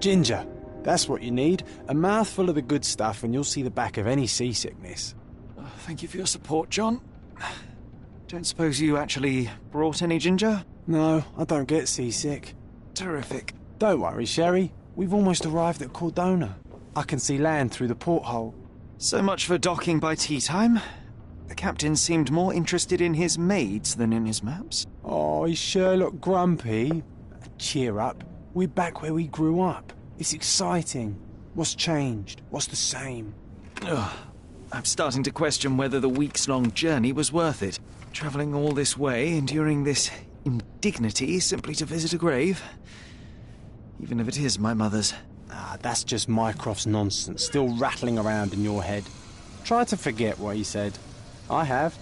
Ginger. That's what you need. A mouthful of the good stuff and you'll see the back of any seasickness. Thank you for your support, John. Don't suppose you actually brought any ginger? No, I don't get seasick. Terrific. Don't worry, Sherry. We've almost arrived at Cordona. I can see land through the porthole. So much for docking by tea time. The captain seemed more interested in his maids than in his maps. Oh, is Sherlock grumpy? Cheer up. We're back where we grew up. It's exciting. What's changed? What's the same? Ugh. I'm starting to question whether the weeks-long journey was worth it. Travelling all this way, enduring this indignity simply to visit a grave. Even if it is my mother's. Ah, that's just Mycroft's nonsense, still rattling around in your head. Try to forget what he said. I have.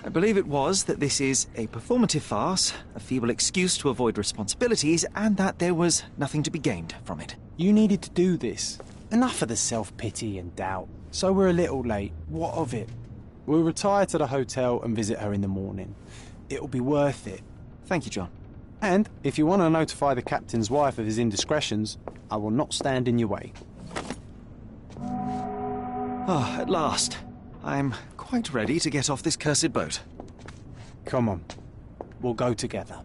I believe it was that this is a performative farce, a feeble excuse to avoid responsibilities, and that there was nothing to be gained from it. You needed to do this. Enough of the self-pity and doubt. So we're a little late. What of it? We'll retire to the hotel and visit her in the morning. It'll be worth it. Thank you, John. And if you want to notify the captain's wife of his indiscretions, I will not stand in your way. Ah, at last. I'm quite ready to get off this cursed boat. Come on. We'll go together.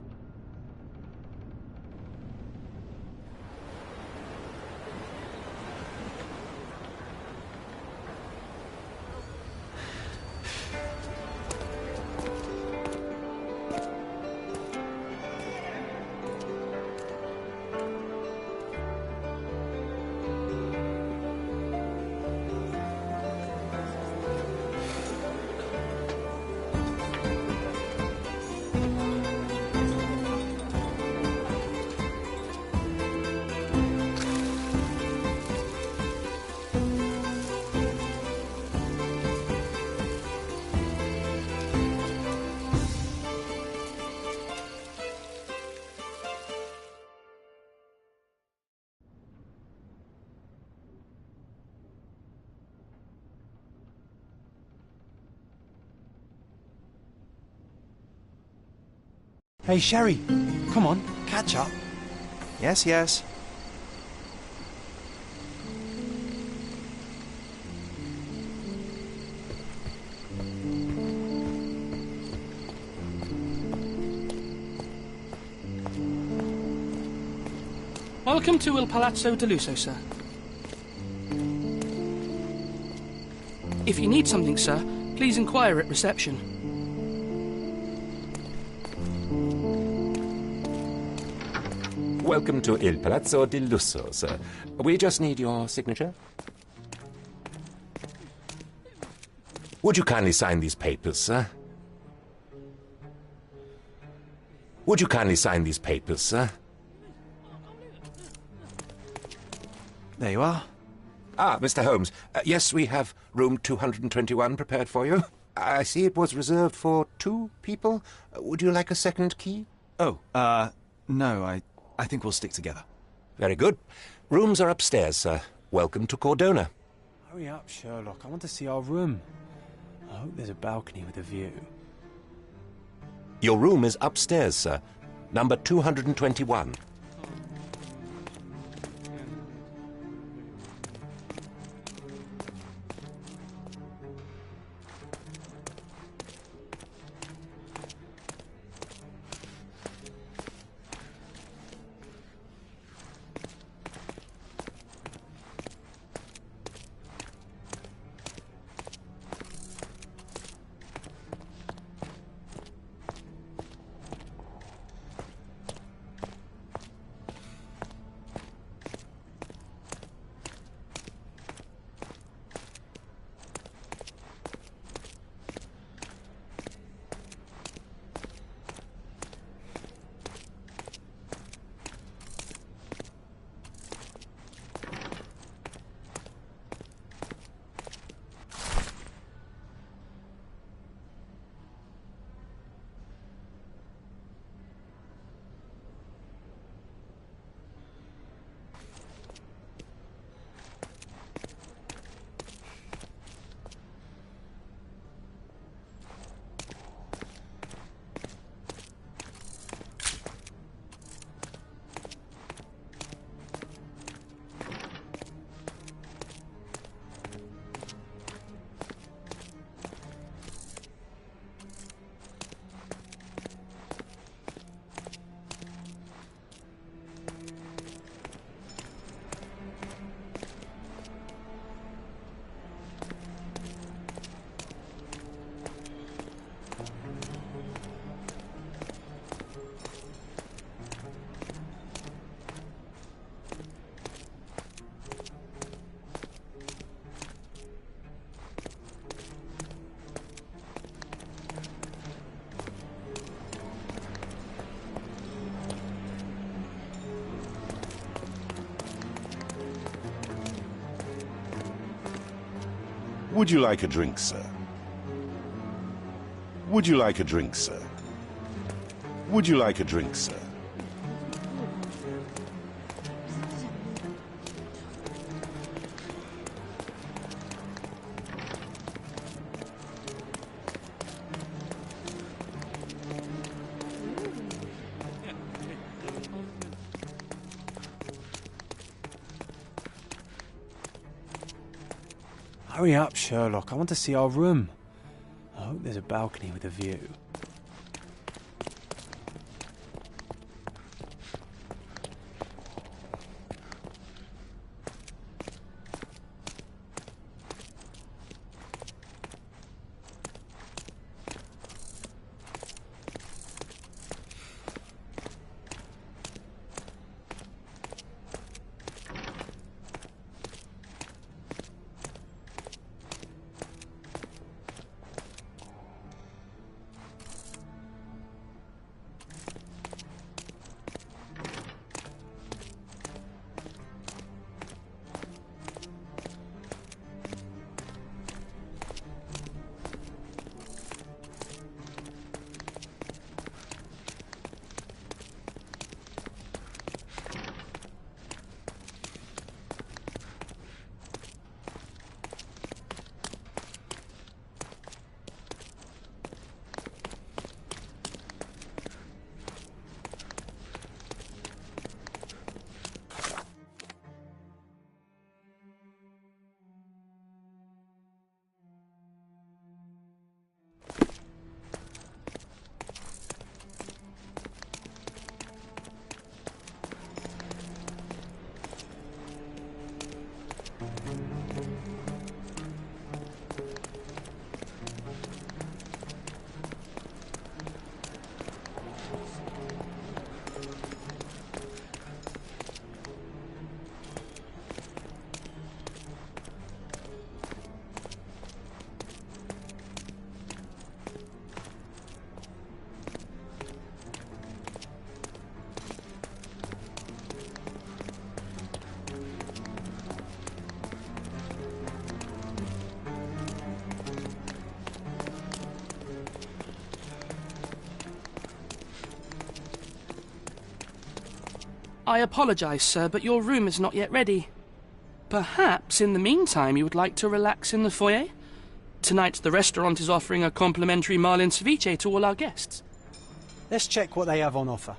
Hey, Sherry, come on, catch up. Yes, yes. Welcome to Il Palazzo de Lusso, sir. If you need something, sir, please inquire at reception. Welcome to Il Palazzo di Lusso, sir. We just need your signature. Would you kindly sign these papers, sir? Would you kindly sign these papers, sir? There you are. Ah, Mr. Holmes. Yes, we have room 221 prepared for you. I see it was reserved for 2 people. Would you like a second key? Oh, no, I think we'll stick together. Very good. Rooms are upstairs, sir. Welcome to Cordona. Hurry up, Sherlock. I want to see our room. I hope there's a balcony with a view. Your room is upstairs, sir. Number 221. Would you like a drink, sir? Would you like a drink, sir? Would you like a drink, sir? Hurry up, Sherlock. I want to see our room. I hope there's a balcony with a view. I apologise, sir, but your room is not yet ready. Perhaps, in the meantime, you would like to relax in the foyer? Tonight, the restaurant is offering a complimentary marlin ceviche to all our guests. Let's check what they have on offer.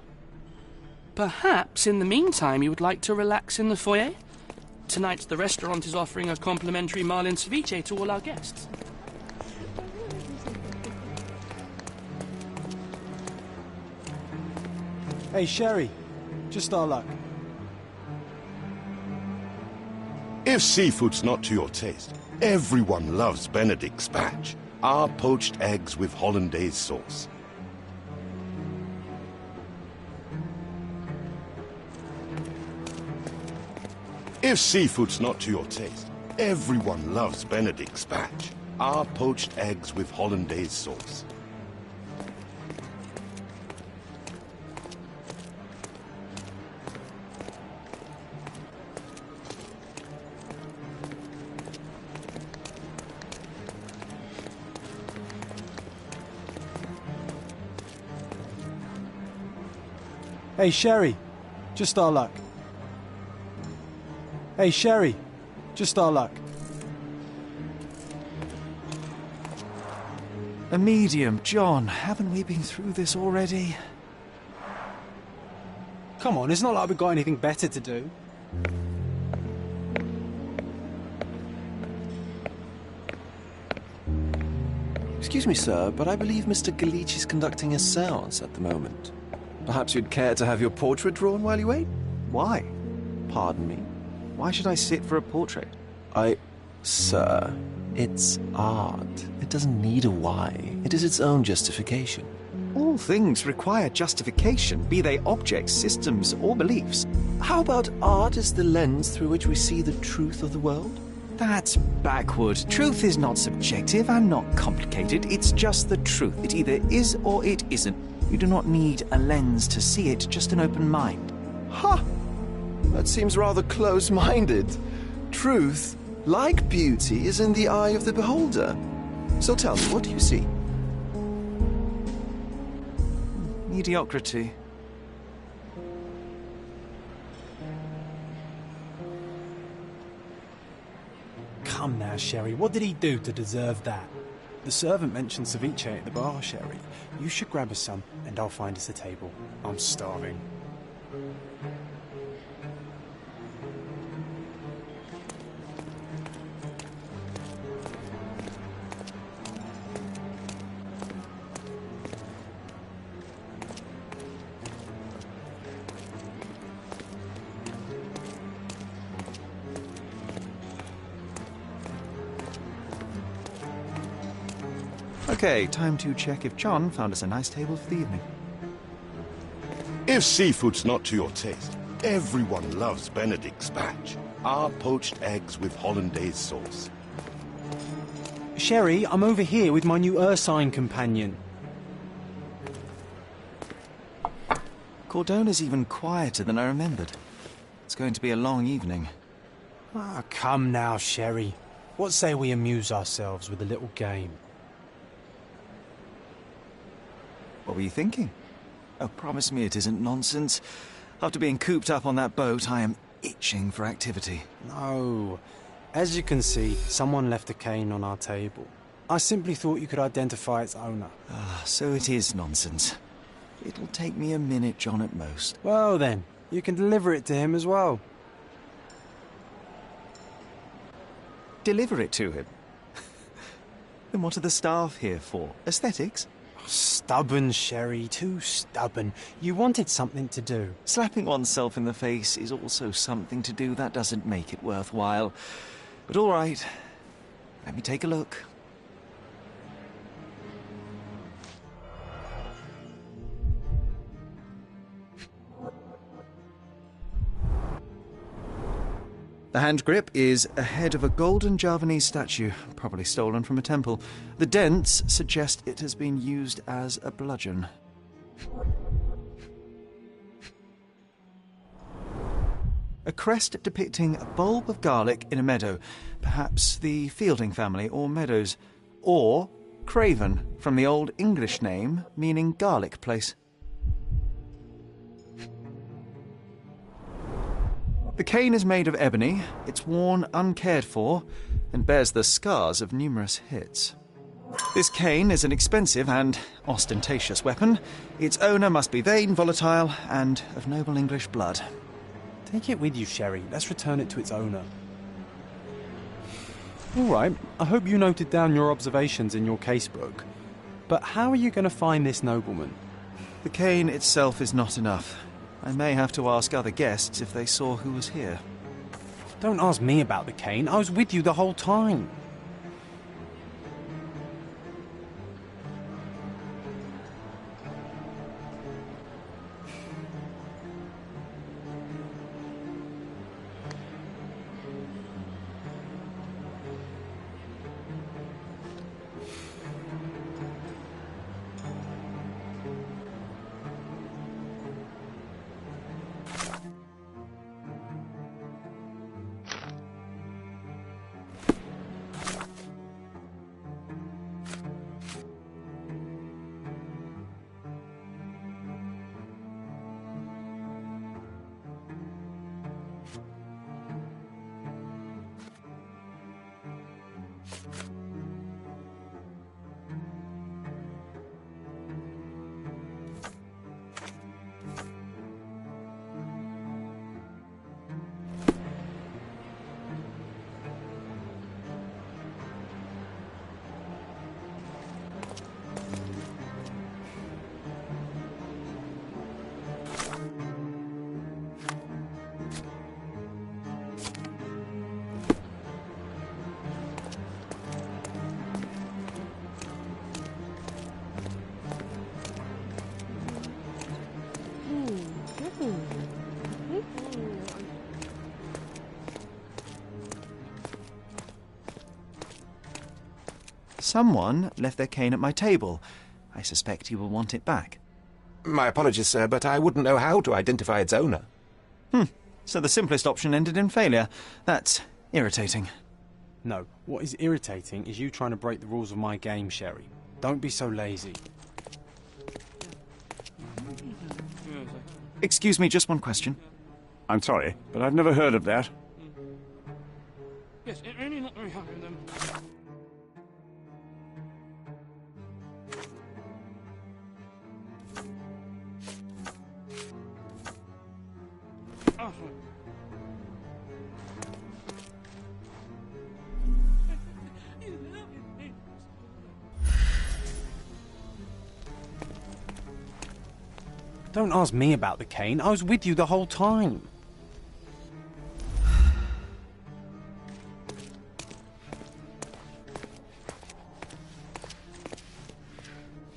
Perhaps, in the meantime, you would like to relax in the foyer? Tonight, the restaurant is offering a complimentary marlin ceviche to all our guests. Hey, Sherry. Just our luck. If seafood's not to your taste, everyone loves Benedict's batch. Our poached eggs with hollandaise sauce. If seafood's not to your taste, everyone loves Benedict's batch. Our poached eggs with hollandaise sauce. Hey, Sherry. Just our luck. Hey, Sherry. Just our luck. A medium, John. Haven't we been through this already? Come on, it's not like we've got anything better to do. Excuse me, sir, but I believe Mr. Galich is conducting a séance at the moment. Perhaps you'd care to have your portrait drawn while you wait? Why? Pardon me? Why should I sit for a portrait? Sir, it's art. It doesn't need a why. It is its own justification. All things require justification, be they objects, systems, or beliefs. How about art as the lens through which we see the truth of the world? That's backward. Truth is not subjective and not complicated. It's just the truth. It either is or it isn't. You do not need a lens to see it, just an open mind. Ha! That seems rather close-minded. Truth Like beauty is in the eye of the beholder. So tell me, what do you see? Mediocrity. Come now, Sherry, what did he do to deserve that? The servant mentioned ceviche at the bar, Sherry. You should grab us some, and I'll find us a table. I'm starving. Okay, time to check if John found us a nice table for the evening. If seafood's not to your taste, everyone loves Benedict's batch. Our poached eggs with hollandaise sauce. Sherry, I'm over here with my new Ursine companion. Cordona's even quieter than I remembered. It's going to be a long evening. Ah, come now, Sherry. What say we amuse ourselves with a little game? What were you thinking? Oh, promise me it isn't nonsense. After being cooped up on that boat, I am itching for activity. No. As you can see, someone left a cane on our table. I simply thought you could identify its owner. Ah, so it is nonsense. It'll take me a minute, John, at most. Well then, you can deliver it to him as well. Deliver it to him? Then what are the staff here for? Aesthetics? Stubborn, Sherry, too stubborn. You wanted something to do. Slapping oneself in the face is also something to do. That doesn't make it worthwhile. But all right, let me take a look. The hand grip is a head of a golden Javanese statue, probably stolen from a temple. The dents suggest it has been used as a bludgeon. A crest depicting a bulb of garlic in a meadow, perhaps the Fielding family or Meadows, or Craven, from the Old English name meaning garlic place. The cane is made of ebony, it's worn uncared for, and bears the scars of numerous hits. This cane is an expensive and ostentatious weapon. Its owner must be vain, volatile, and of noble English blood. Take it with you, Sherry. Let's return it to its owner. All right, I hope you noted down your observations in your casebook. But how are you going to find this nobleman? The cane itself is not enough. I may have to ask other guests if they saw who was here. Don't ask me about the cane. I was with you the whole time. Someone left their cane at my table. I suspect you will want it back. My apologies, sir, but I wouldn't know how to identify its owner. So the simplest option ended in failure. That's irritating. No, what is irritating is you trying to break the rules of my game, Sherry. Don't be so lazy. Excuse me, just one question. I'm sorry, but I've never heard of that. Yes, really not very happy with them. Oh, sorry. Don't ask me about the cane. I was with you the whole time.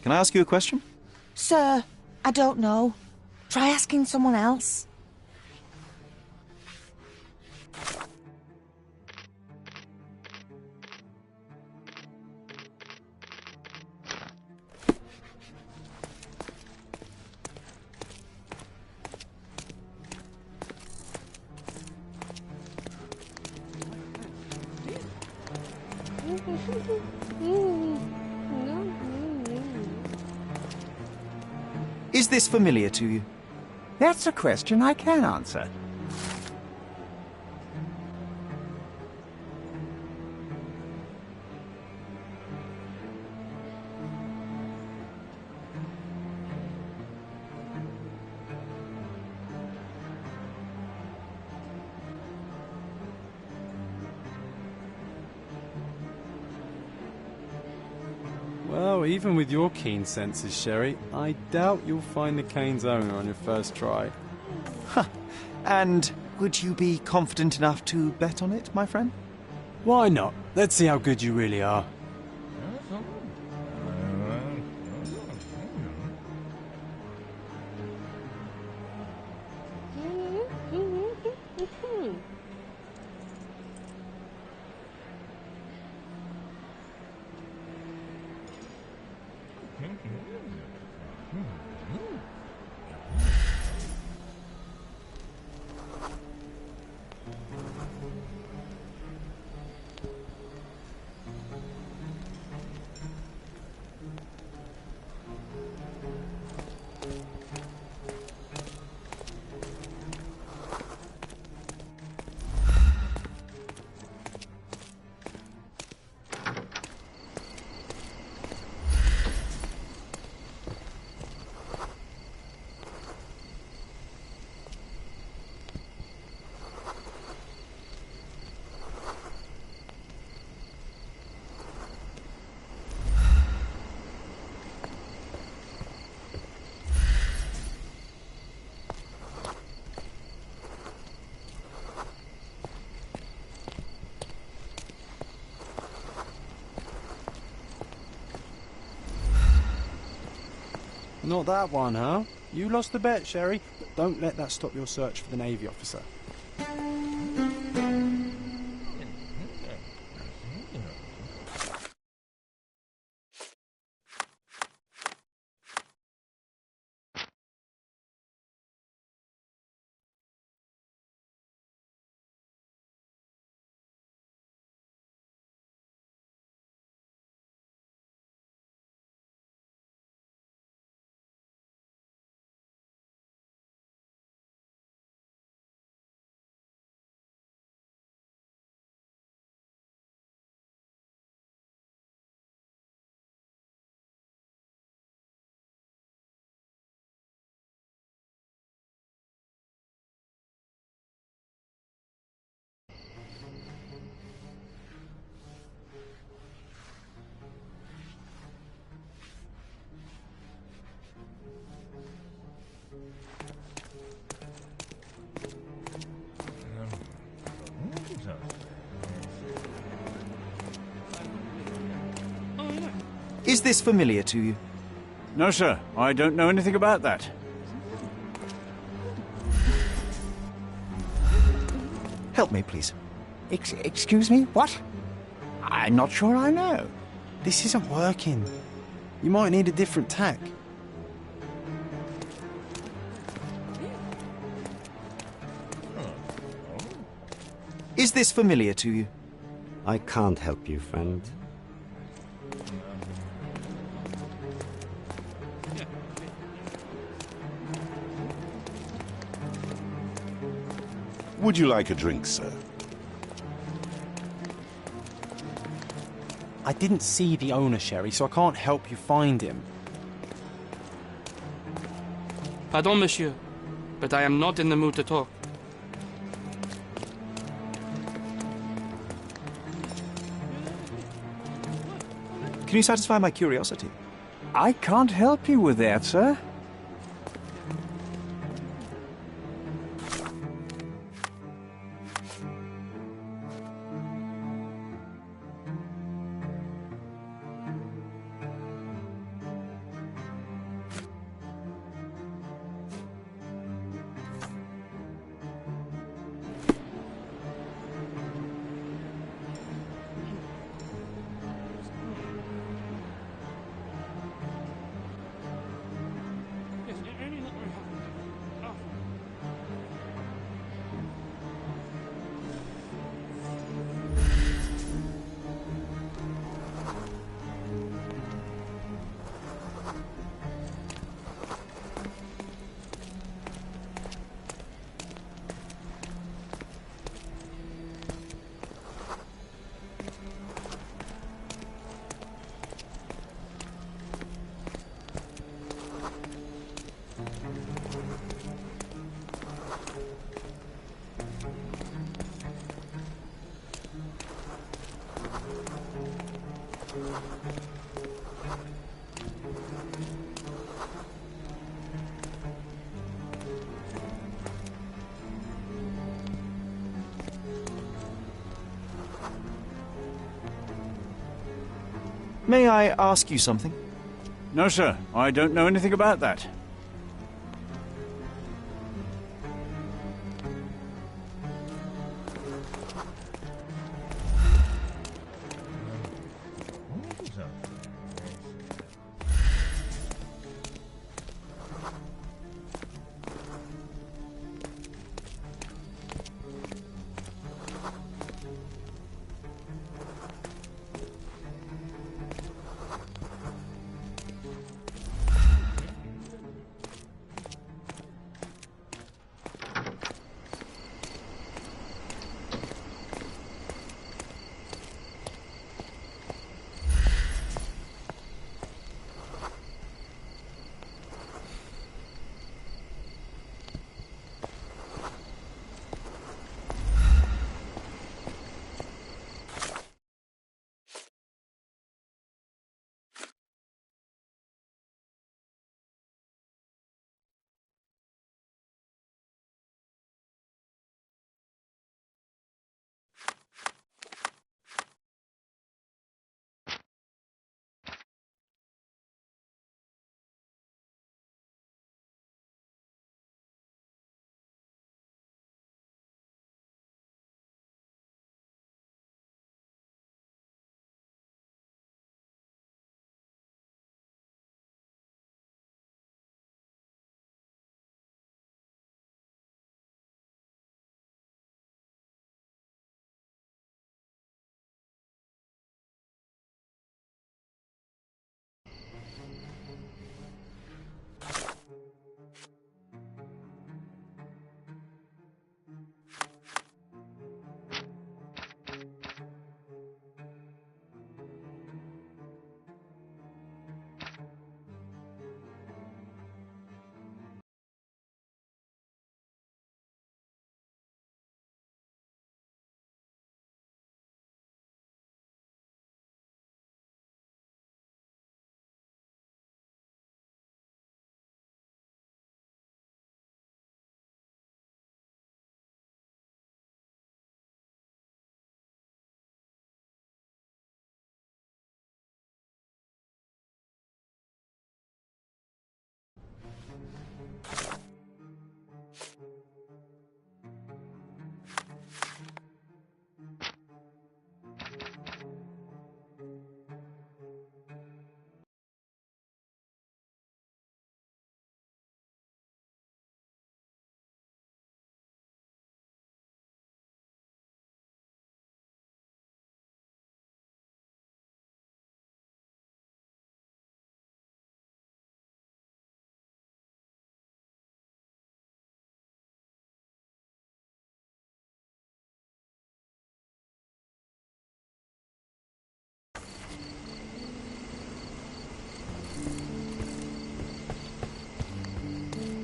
Can I ask you a question? Sir, I don't know. Try asking someone else. Is this familiar to you? That's a question I can answer. Well, even with your keen senses, Sherry, I doubt you'll find the cane's owner on your first try. And would you be confident enough to bet on it, my friend? Why not? Let's see how good you really are. Not that one, huh? You lost the bet, Sherry, but don't let that stop your search for the Navy officer. Is this familiar to you? No, sir. I don't know anything about that. Help me, please. Excuse me? What? I'm not sure I know. This isn't working. You might need a different tack. Is this familiar to you? I can't help you, friend. Would you like a drink, sir? I didn't see the owner, Sherry, so I can't help you find him. Pardon, monsieur, but I am not in the mood to talk. Can you satisfy my curiosity? I can't help you with that, sir. May I ask you something? No, sir. I don't know anything about that.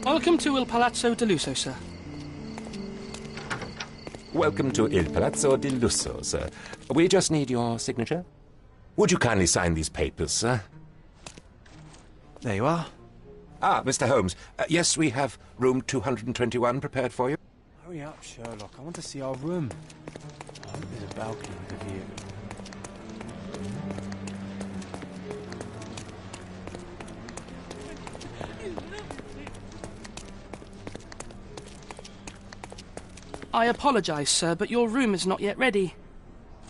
Welcome to Il Palazzo di Lusso, sir. Welcome to Il Palazzo di Lusso, sir. We just need your signature. Would you kindly sign these papers, sir? There you are. Ah, Mr. Holmes. Yes, we have room 221 prepared for you. Hurry up, Sherlock. I want to see our room. I hope there's a balcony with a view. I apologize, sir, but your room is not yet ready.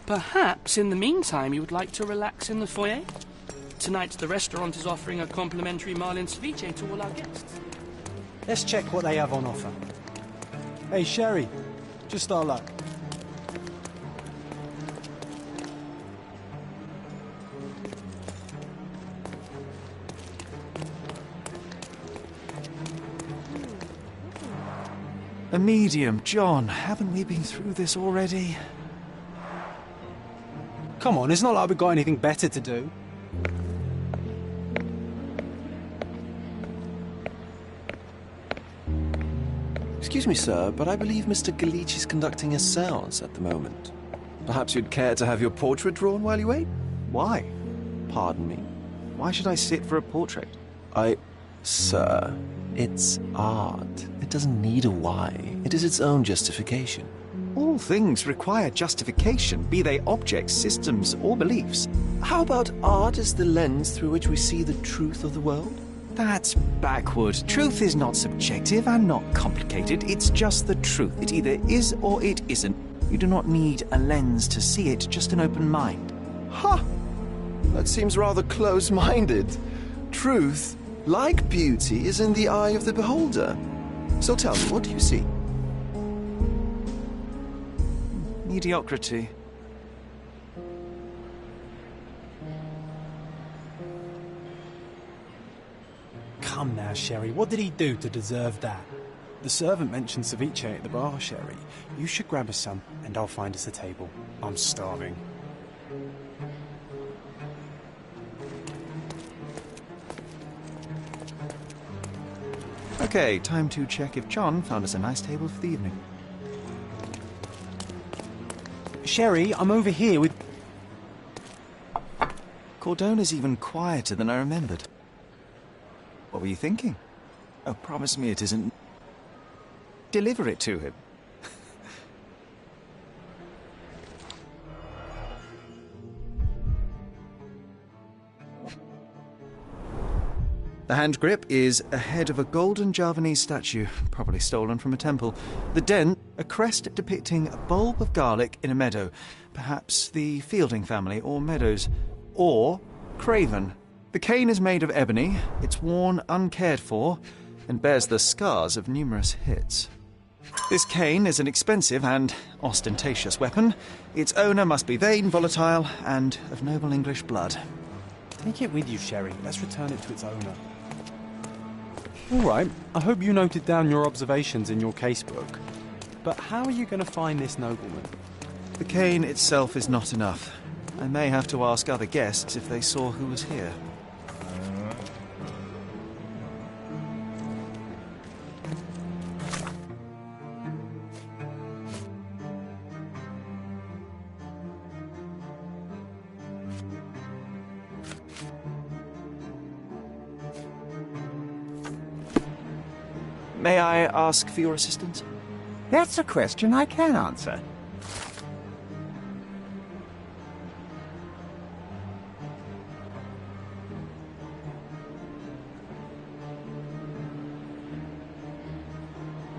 Perhaps, in the meantime, you would like to relax in the foyer? Tonight, the restaurant is offering a complimentary marlin ceviche to all our guests. Let's check what they have on offer. Hey, Sherry. Just our luck. A medium. John, haven't we been through this already? Come on, it's not like we've got anything better to do. Excuse me, sir, but I believe Mr. Galich is conducting a séance at the moment. Perhaps you'd care to have your portrait drawn while you wait? Why? Pardon me? Why should I sit for a portrait? Sir, it's art. It doesn't need a why. It is its own justification. All things require justification, be they objects, systems, or beliefs. How about art as the lens through which we see the truth of the world? That's backward. Truth is not subjective and not complicated. It's just the truth. It either is or it isn't. You do not need a lens to see it, just an open mind. Ha! That seems rather close-minded. Truth, like beauty, is in the eye of the beholder. So tell me, what do you see? Mediocrity. Come now, Sherry. What did he do to deserve that? The servant mentioned ceviche at the bar, Sherry. You should grab us some, and I'll find us a table. I'm starving. Okay, time to check if John found us a nice table for the evening. Sherry, I'm over here with... Cordona's even quieter than I remembered. What were you thinking? Oh, promise me it isn't... Deliver it to him. The hand grip is a head of a golden Javanese statue, probably stolen from a temple. The dent, a crest depicting a bulb of garlic in a meadow, perhaps the Fielding family or Meadows, or Craven. The cane is made of ebony, it's worn uncared for, and bears the scars of numerous hits. This cane is an expensive and ostentatious weapon. Its owner must be vain, volatile, and of noble English blood. Take it with you, Sherry. Let's return it to its owner. All right, I hope you noted down your observations in your casebook. But how are you going to find this nobleman? The cane itself is not enough. I may have to ask other guests if they saw who was here. May I ask for your assistance? That's a question I can answer.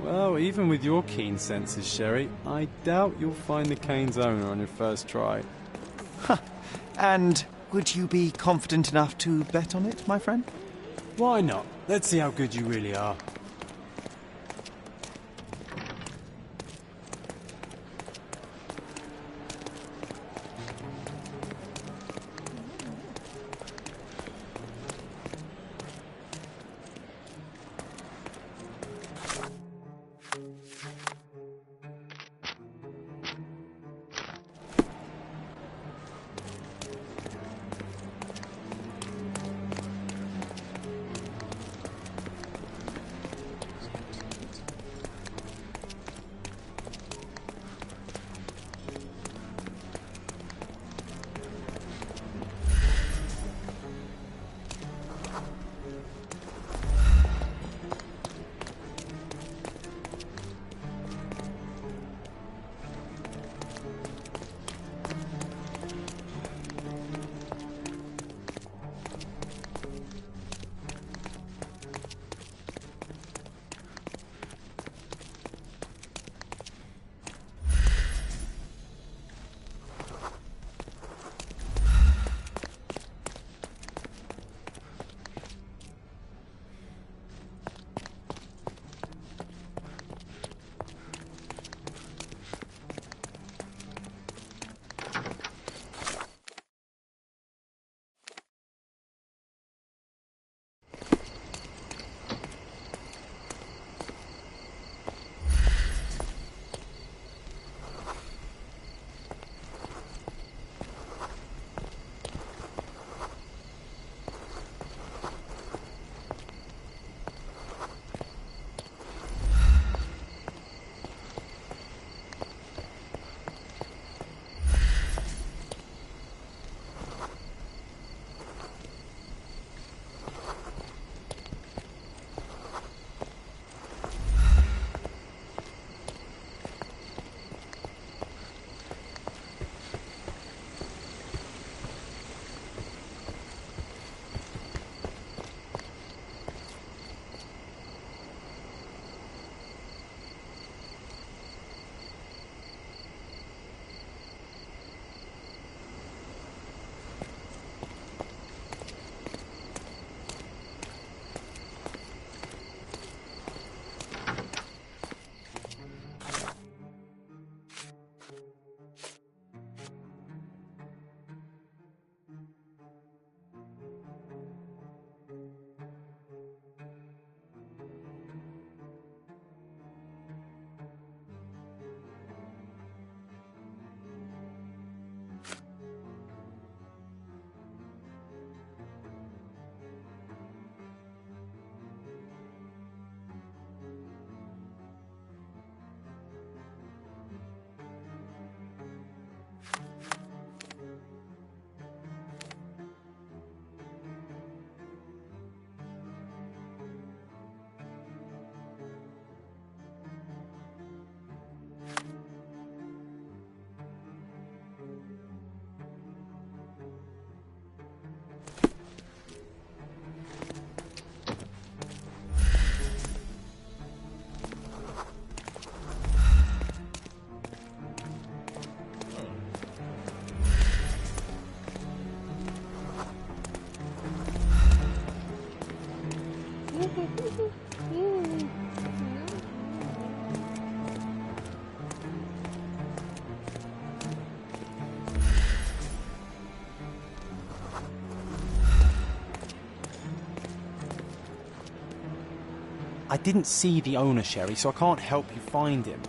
Well, even with your keen senses, Sherry, I doubt you'll find the cane's owner on your first try. And would you be confident enough to bet on it, my friend? Why not? Let's see how good you really are. I didn't see the owner, Sherry, so I can't help you find him.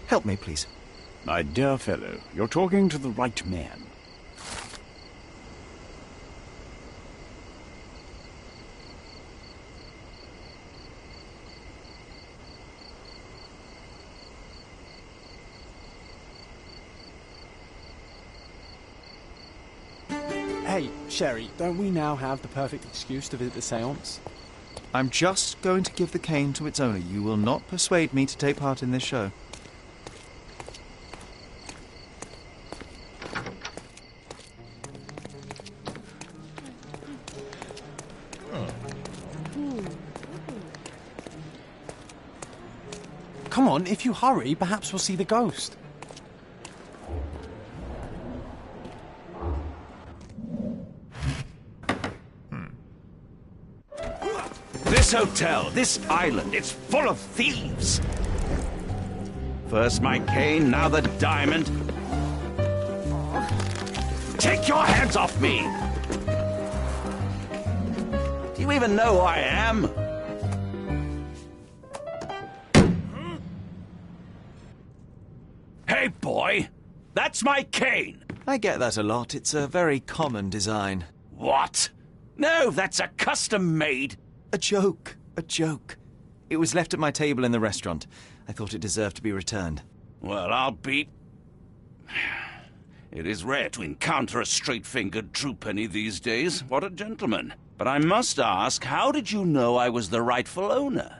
Help me, please. My dear fellow, you're talking to the right man. Hey, Sherry, don't we now have the perfect excuse to visit the séance? I'm just going to give the cane to its owner. You will not persuade me to take part in this show. Come on, if you hurry, perhaps we'll see the ghost. This hotel, this island, it's full of thieves. First my cane, now the diamond. Take your hands off me! Do you even know who I am? Hey, boy! That's my cane! I get that a lot. It's a very common design. What? No, that's a custom-made... A joke. A joke. It was left at my table in the restaurant. I thought it deserved to be returned. Well, I'll be... It is rare to encounter a straight-fingered true penny these days. What a gentleman. But I must ask, how did you know I was the rightful owner?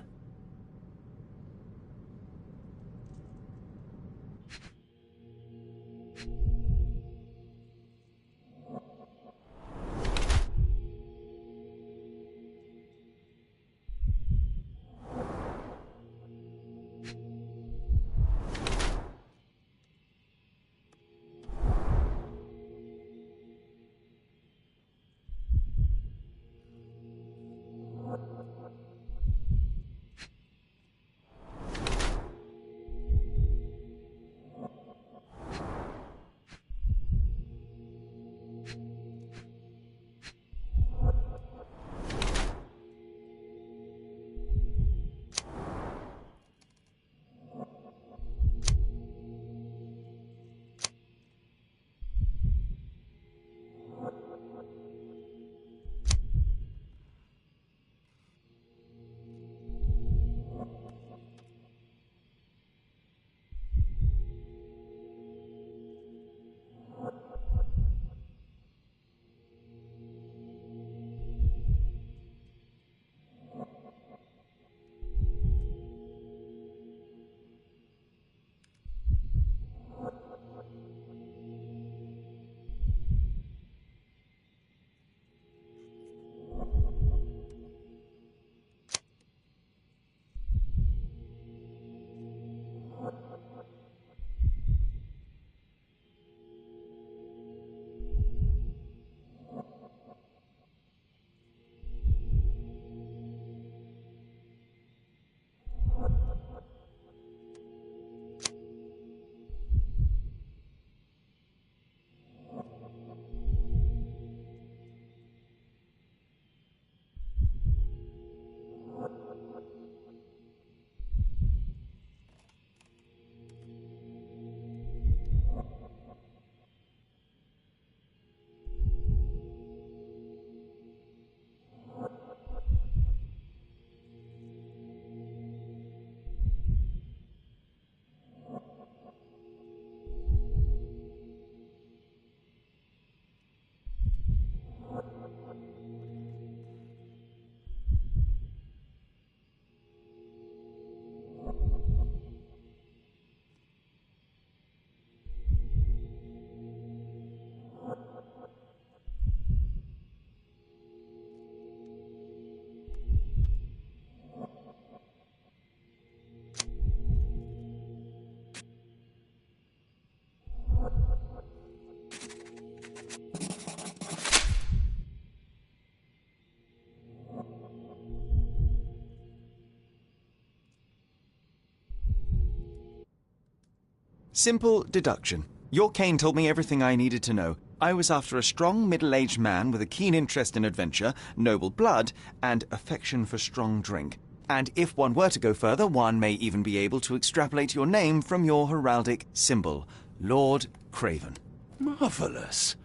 Simple deduction. Your cane told me everything I needed to know. I was after a strong, middle-aged man with a keen interest in adventure, noble blood, and affection for strong drink. And if one were to go further, one may even be able to extrapolate your name from your heraldic symbol, Lord Craven. Marvellous.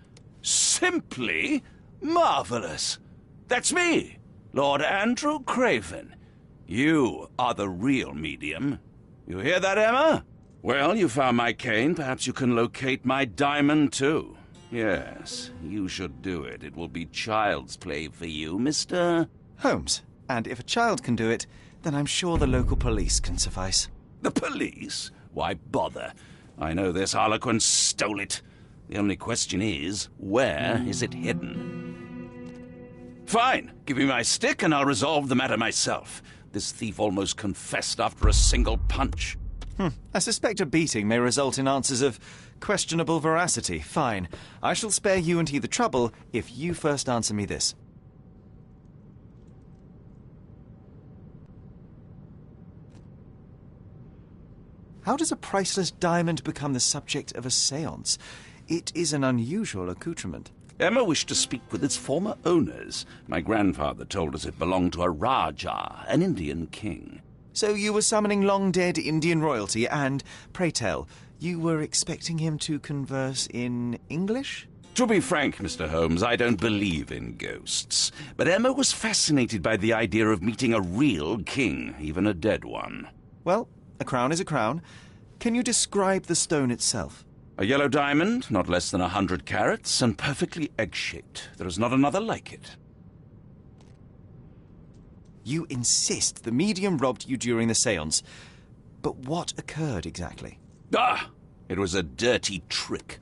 Simply marvellous. That's me, Lord Andrew Craven. You are the real medium. You hear that, Emma? Well, you found my cane. Perhaps you can locate my diamond, too. Yes, you should do it. It will be child's play for you, Mr. Holmes. And if a child can do it, then I'm sure the local police can suffice. The police? Why bother? I know this harlequin stole it. The only question is, where is it hidden? Fine. Give me my stick and I'll resolve the matter myself. This thief almost confessed after a single punch. I suspect a beating may result in answers of questionable veracity. Fine. I shall spare you and he the trouble if you first answer me this. How does a priceless diamond become the subject of a séance? It is an unusual accoutrement. Emma wished to speak with its former owners. My grandfather told us it belonged to a Rajah, an Indian king. So you were summoning long-dead Indian royalty, and, pray tell, you were expecting him to converse in English? To be frank, Mr. Holmes, I don't believe in ghosts. But Emma was fascinated by the idea of meeting a real king, even a dead one. Well, a crown is a crown. Can you describe the stone itself? A yellow diamond, not less than 100 carats, and perfectly egg-shaped. There is not another like it. You insist the medium robbed you during the séance. But what occurred exactly? It was a dirty trick.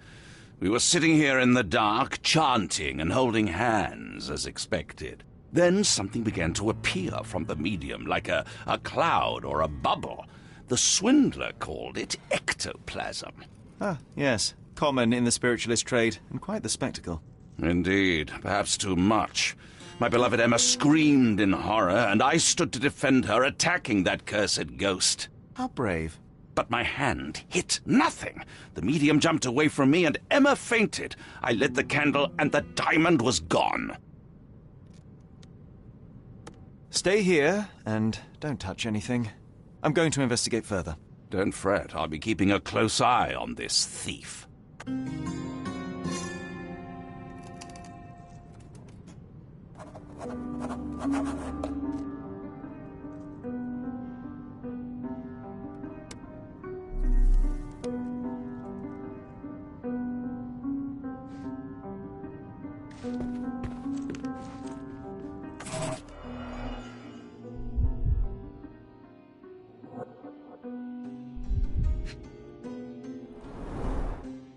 We were sitting here in the dark, chanting and holding hands, as expected. Then something began to appear from the medium, like a cloud or a bubble. The swindler called it ectoplasm. Ah, yes. Common in the spiritualist trade, and quite the spectacle. Indeed, perhaps too much. My beloved Emma screamed in horror, and I stood to defend her, attacking that cursed ghost. How brave. But my hand hit nothing. The medium jumped away from me, and Emma fainted. I lit the candle, and the diamond was gone. Stay here, and don't touch anything. I'm going to investigate further. Don't fret. I'll be keeping a close eye on this thief.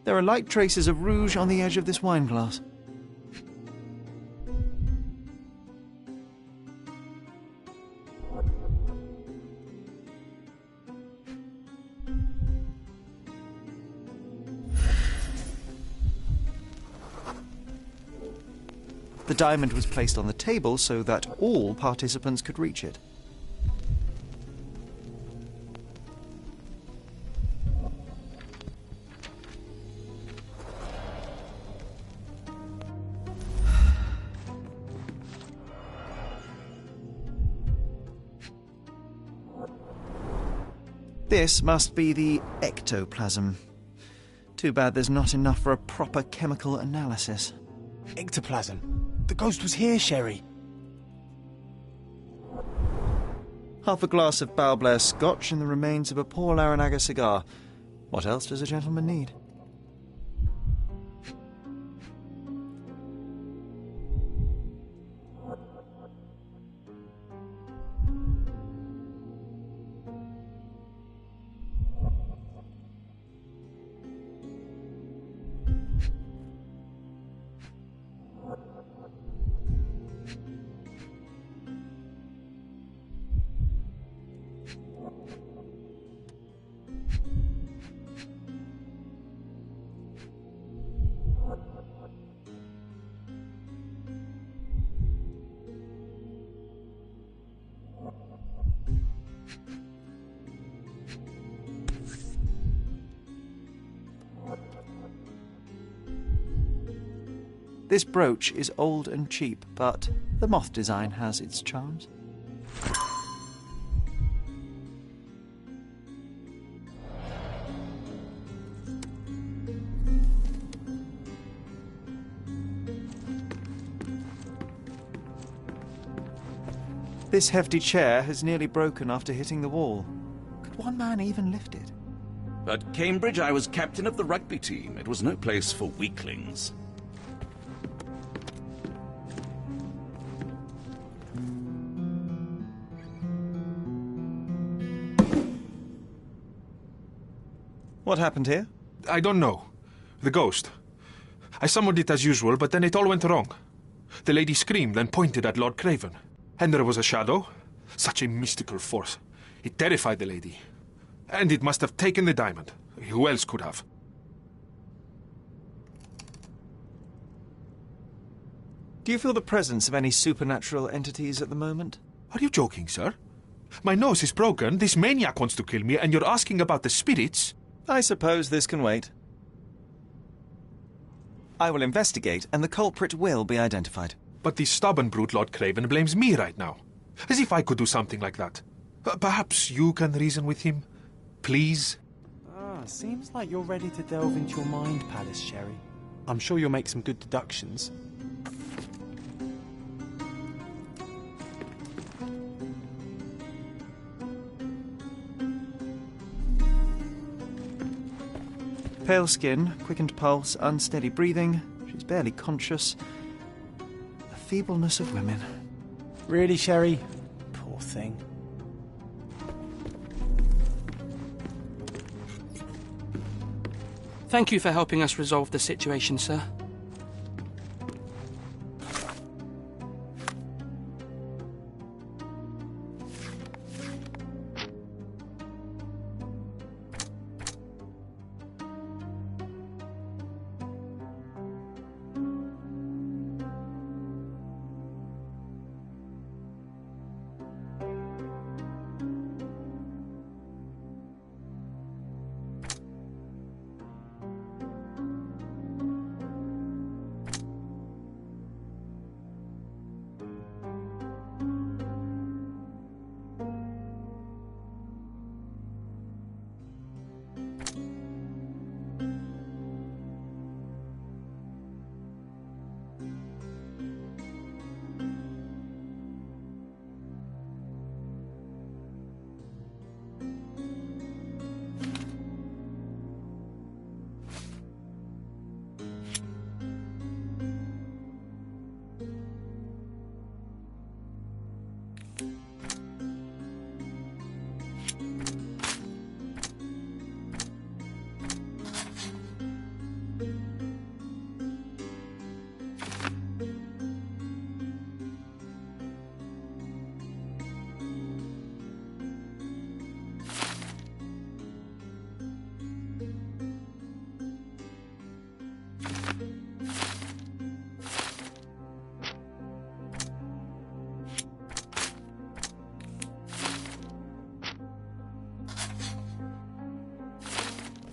There are light traces of rouge on the edge of this wine glass. The diamond was placed on the table so that all participants could reach it. This must be the ectoplasm. Too bad there's not enough for a proper chemical analysis. Ectoplasm. The ghost was here, Sherry. Half a glass of Balblair scotch and the remains of a poor Laranaga cigar. What else does a gentleman need? This brooch is old and cheap, but the moth design has its charms. This hefty chair has nearly broken after hitting the wall. Could one man even lift it? At Cambridge, I was captain of the rugby team. It was no place for weaklings. What happened here? I don't know. The ghost. I summoned it as usual, but then it all went wrong. The lady screamed and pointed at Lord Craven. And there was a shadow. Such a mystical force. It terrified the lady. And it must have taken the diamond. Who else could have? Do you feel the presence of any supernatural entities at the moment? Are you joking, sir? My nose is broken, this maniac wants to kill me, and you're asking about the spirits? I suppose this can wait. I will investigate, and the culprit will be identified. But the stubborn brute Lord Craven blames me right now. As if I could do something like that. Perhaps you can reason with him? Please? Seems like you're ready to delve into your mind palace, Sherry. I'm sure you'll make some good deductions. Pale skin, quickened pulse, unsteady breathing. She's barely conscious. The feebleness of women. Really, Sherry? Poor thing. Thank you for helping us resolve the situation, sir.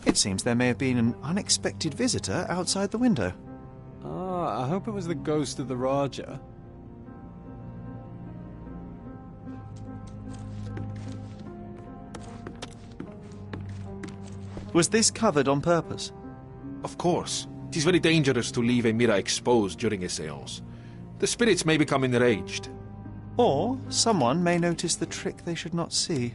It seems there may have been an unexpected visitor outside the window. I hope it was the ghost of the Raja. Was this covered on purpose? Of course. It is very dangerous to leave a mirror exposed during a séance. The spirits may become enraged. Or someone may notice the trick they should not see.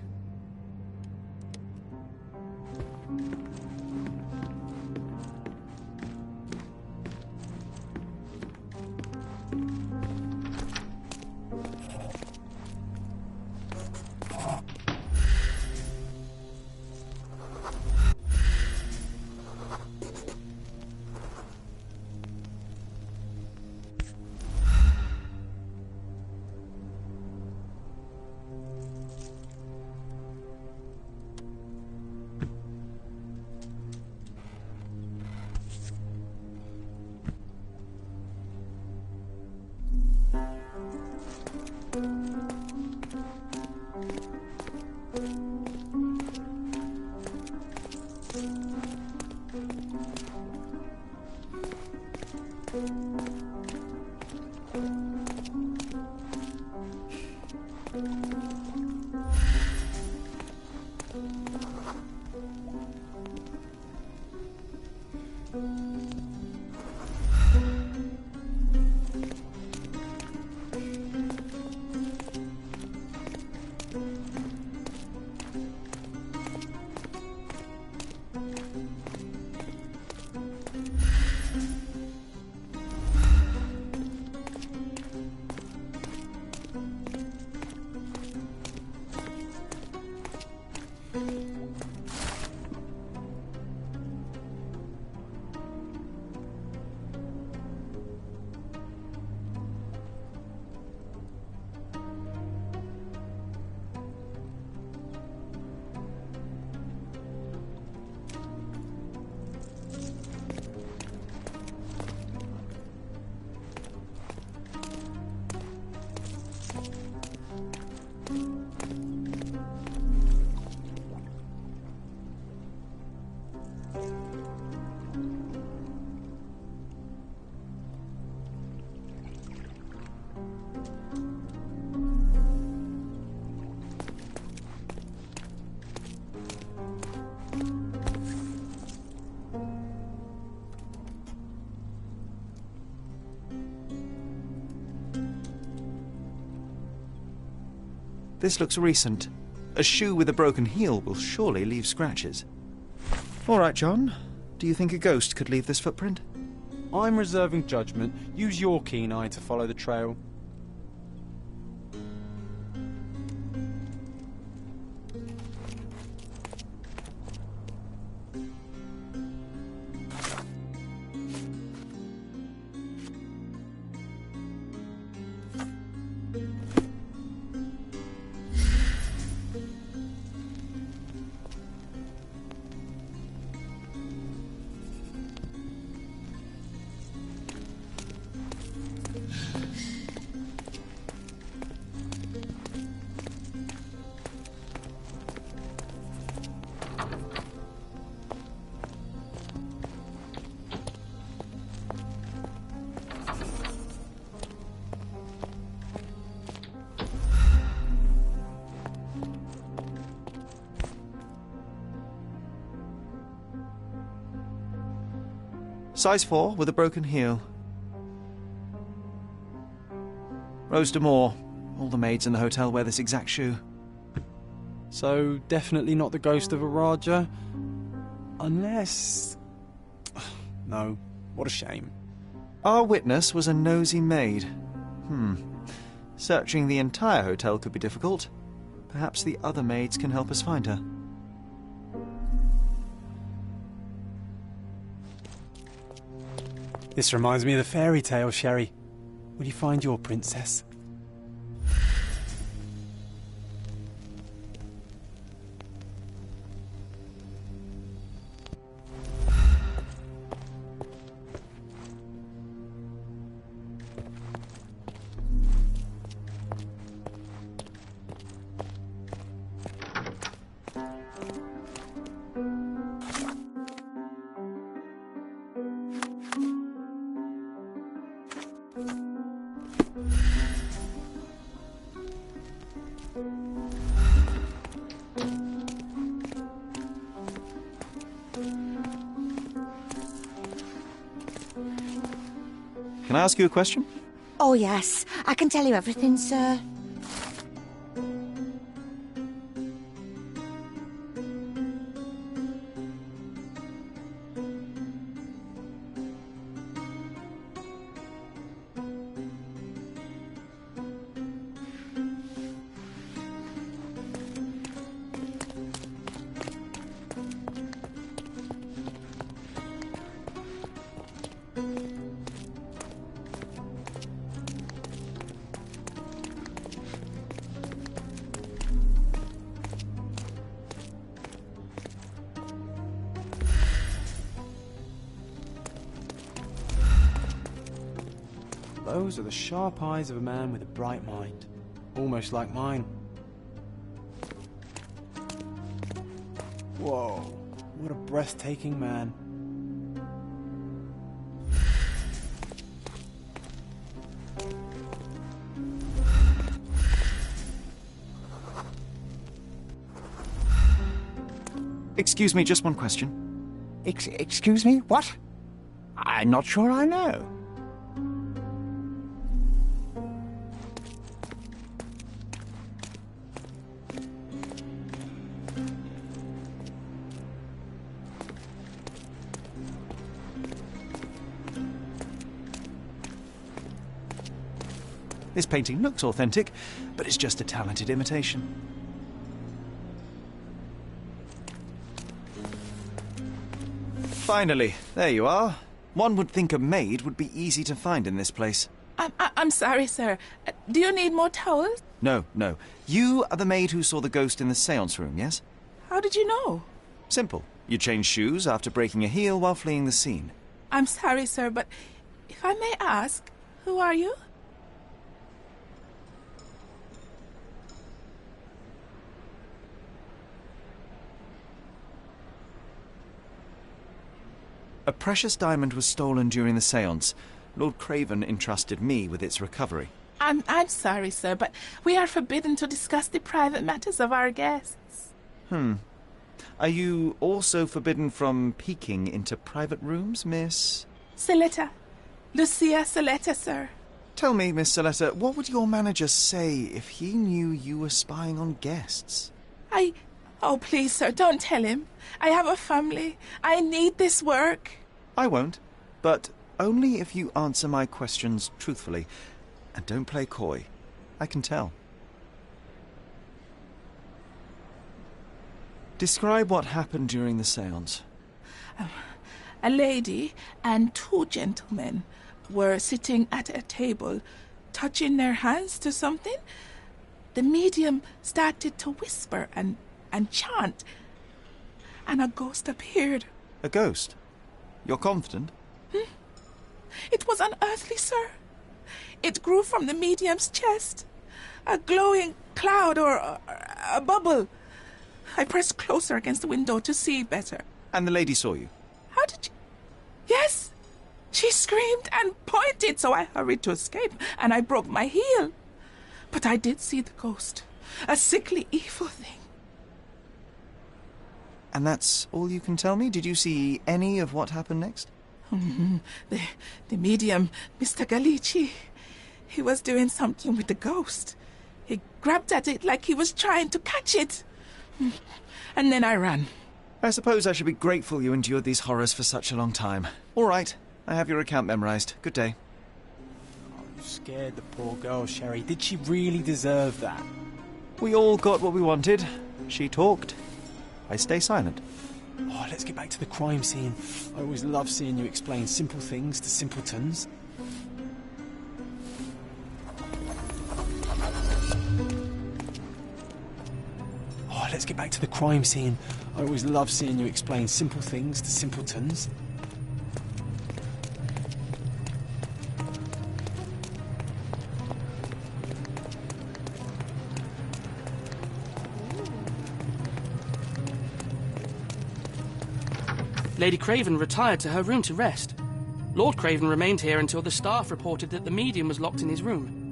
This looks recent. A shoe with a broken heel will surely leave scratches. All right, John. Do you think a ghost could leave this footprint? I'm reserving judgment. Use your keen eye to follow the trail. Size 4 with a broken heel. Rose D'Amour. All the maids in the hotel wear this exact shoe. So, definitely not the ghost of a Raja? Unless... No, what a shame. Our witness was a nosy maid. Searching the entire hotel could be difficult. Perhaps the other maids can help us find her. This reminds me of the fairy tale, Sherry. Will you find your princess? Can I ask you a question? Oh, yes. I can tell you everything, sir. Those are the sharp eyes of a man with a bright mind. Almost like mine. Whoa, what a breathtaking man. Excuse me, just one question. Excuse me, what? I'm not sure I know. This painting looks authentic, but it's just a talented imitation. Finally, there you are. One would think a maid would be easy to find in this place. I'm sorry, sir. Do you need more towels? No. You are the maid who saw the ghost in the séance room, yes? How did you know? Simple. You changed shoes after breaking a heel while fleeing the scene. I'm sorry, sir, but if I may ask, who are you? A precious diamond was stolen during the séance. Lord Craven entrusted me with its recovery. I'm sorry, sir, but we are forbidden to discuss the private matters of our guests. Are you also forbidden from peeking into private rooms, Miss? Saletta. Lucia Saletta, sir. Tell me, Miss Saletta, what would your manager say if he knew you were spying on guests? Oh, please, sir, don't tell him. I have a family. I need this work. I won't, but only if you answer my questions truthfully. And don't play coy. I can tell. Describe what happened during the séance. A lady and 2 gentlemen were sitting at a table, touching their hands to something. The medium started to whisper and chant, and a ghost appeared. A ghost? You're confident? It was unearthly, sir. It grew from the medium's chest. A glowing cloud or a bubble. I pressed closer against the window to see better. And the lady saw you? How did you... Yes! She screamed and pointed, so I hurried to escape, and I broke my heel. But I did see the ghost. A sickly, evil thing. And that's all you can tell me? Did you see any of what happened next? The medium, Mr. Galici, he was doing something with the ghost. He grabbed at it like he was trying to catch it. And then I ran. I suppose I should be grateful you endured these horrors for such a long time. All right, I have your account memorized. Good day. Oh, you scared the poor girl, Sherry. Did she really deserve that? We all got what we wanted. She talked. I stay silent. Oh, let's get back to the crime scene. I always love seeing you explain simple things to simpletons. Oh, let's get back to the crime scene. I always love seeing you explain simple things to simpletons. Lady Craven retired to her room to rest. Lord Craven remained here until the staff reported that the medium was locked in his room.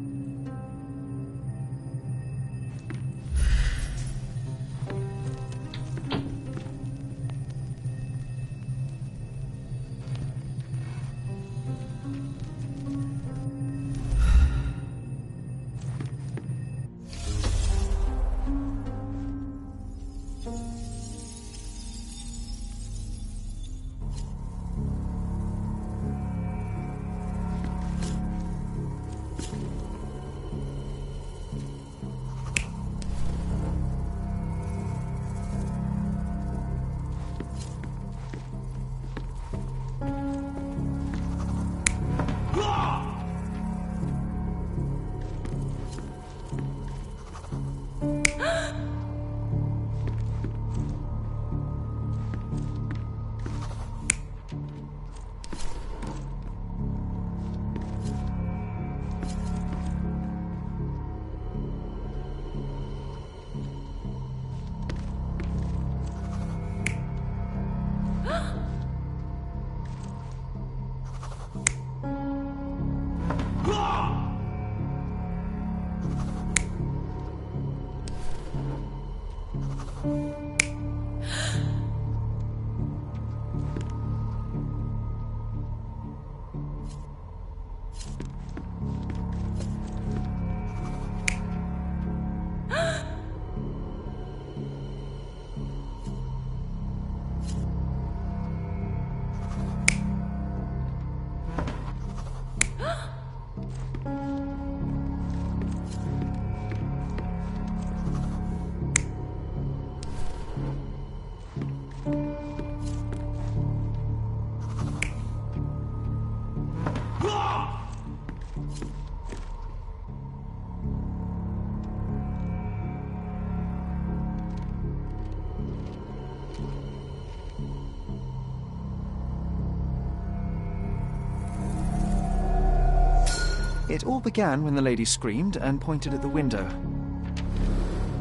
It all began when the lady screamed and pointed at the window.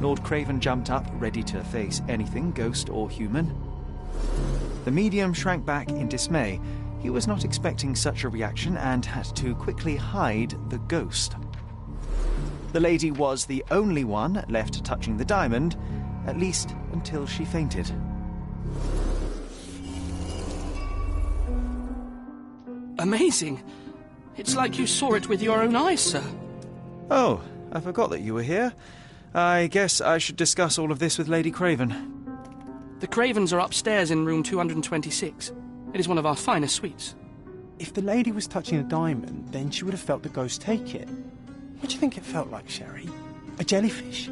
Lord Craven jumped up, ready to face anything, ghost or human. The medium shrank back in dismay. He was not expecting such a reaction and had to quickly hide the ghost. The lady was the only one left touching the diamond, at least until she fainted. Amazing! It's like you saw it with your own eyes, sir. Oh, I forgot that you were here. I guess I should discuss all of this with Lady Craven. The Cravens are upstairs in room 226. It is one of our finest suites. If the lady was touching a diamond, then she would have felt the ghost take it. What do you think it felt like, Sherry? A jellyfish?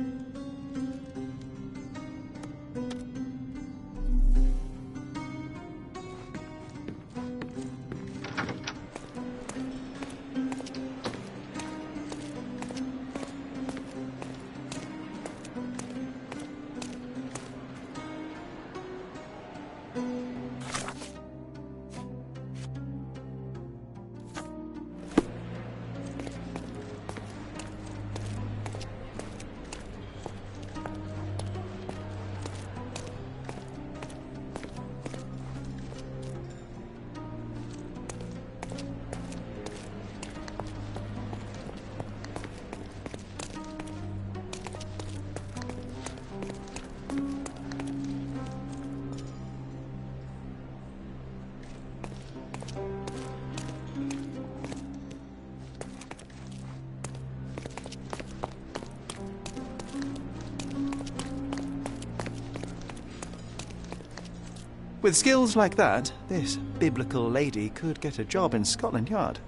With skills like that, this biblical lady could get a job in Scotland Yard.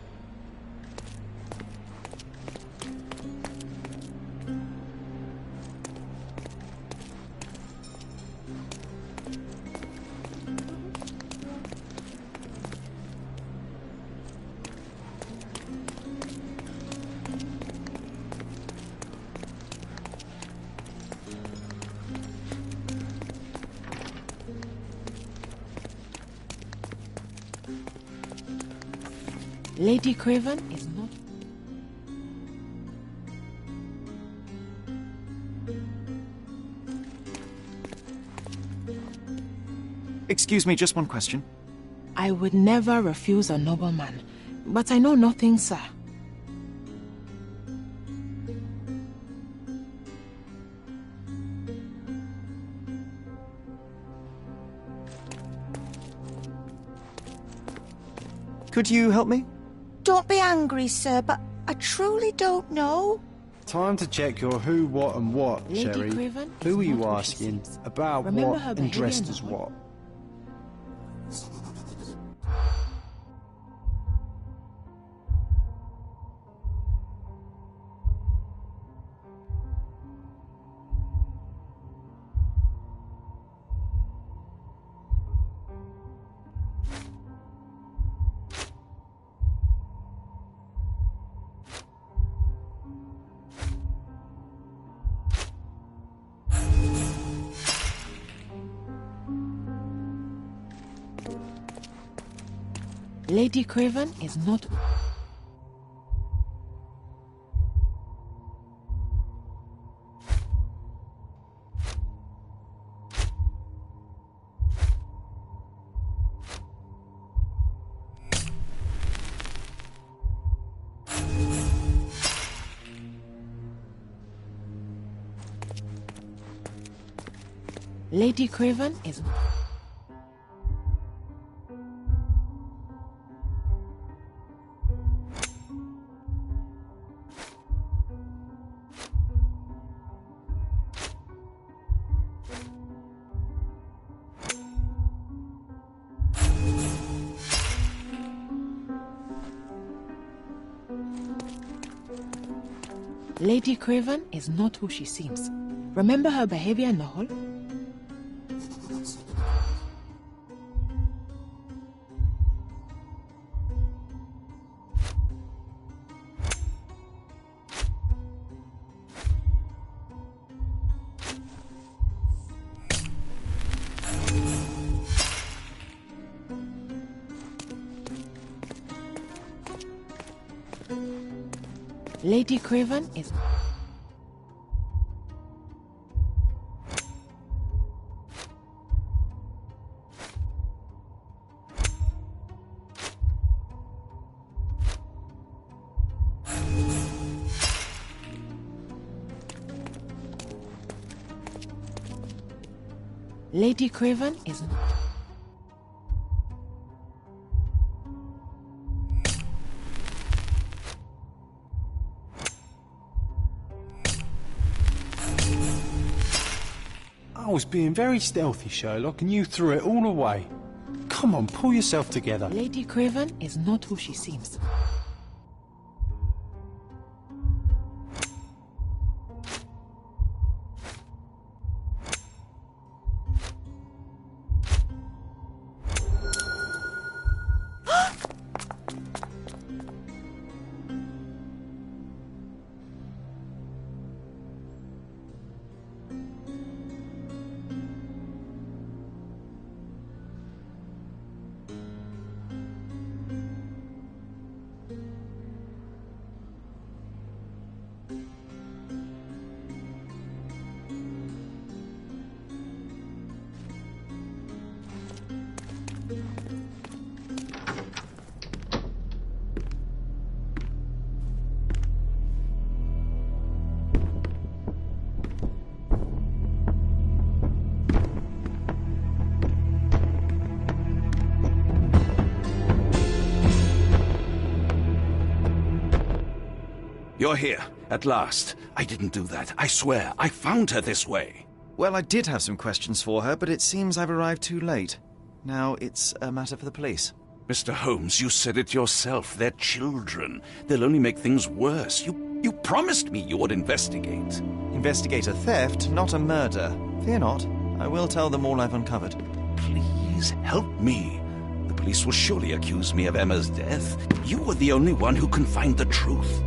Lady Craven is not... Excuse me, just one question. I would never refuse a nobleman, but I know nothing, sir. Could you help me? Don't be angry, sir, but I truly don't know. Time to check your who, what and what, Lady Sherry. Craven Who are is you not what she asking, seems. about Remember what, her and behaviour dressed in as the what? Lady Craven is not... Lady Craven is... Lady Craven is not who she seems. Remember her behavior in the hall? Lady Craven is... Lady Craven is... was being very stealthy, Sherlock, and you threw it all away. Come on, pull yourself together. Lady Craven is not who she seems. You're here, at last. I didn't do that. I swear, I found her this way. Well, I did have some questions for her, but it seems I've arrived too late. Now it's a matter for the police. Mr. Holmes, you said it yourself. They're children. They'll only make things worse. You promised me you would investigate. Investigate a theft, not a murder. Fear not. I will tell them all I've uncovered. Please help me. The police will surely accuse me of Emma's death. You were the only one who can find the truth.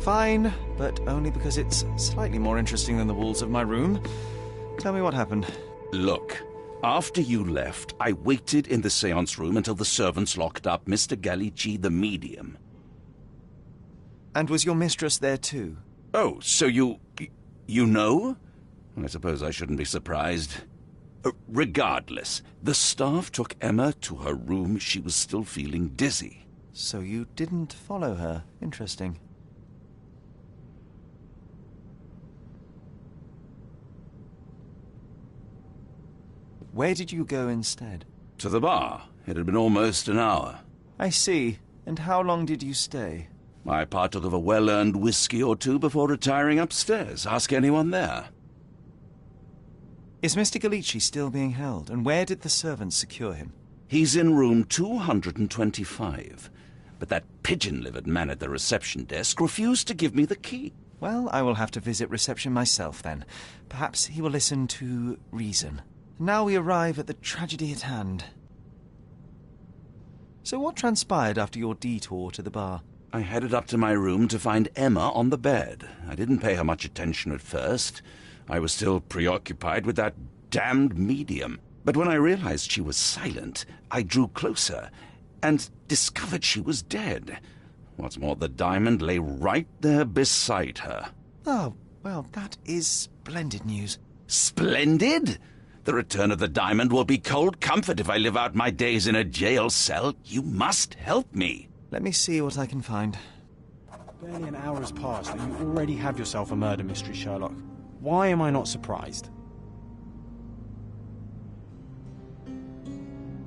Fine, but only because it's slightly more interesting than the walls of my room. Tell me what happened. Look, after you left, I waited in the seance room until the servants locked up Mr. Gallici, the medium. And was your mistress there too? Oh, so you know? I suppose I shouldn't be surprised. Regardless, the staff took Emma to her room. She was still feeling dizzy. So you didn't follow her. Interesting. Where did you go instead? To the bar. It had been almost an hour. I see. And how long did you stay? I partook of a well-earned whiskey or two before retiring upstairs. Ask anyone there. Is Mr. Gallici still being held? And where did the servants secure him? He's in room 225. But that pigeon-livered man at the reception desk refused to give me the key. Well, I will have to visit reception myself then. Perhaps he will listen to reason. Now we arrive at the tragedy at hand. So what transpired after your detour to the bar? I headed up to my room to find Emma on the bed. I didn't pay her much attention at first. I was still preoccupied with that damned medium. But when I realized she was silent, I drew closer and discovered she was dead. What's more, the diamond lay right there beside her. Oh, well, that is splendid news. Splendid? The return of the diamond will be cold comfort if I live out my days in a jail cell. You must help me. Let me see what I can find. Barely an hour has passed and you already have yourself a murder mystery, Sherlock. Why am I not surprised?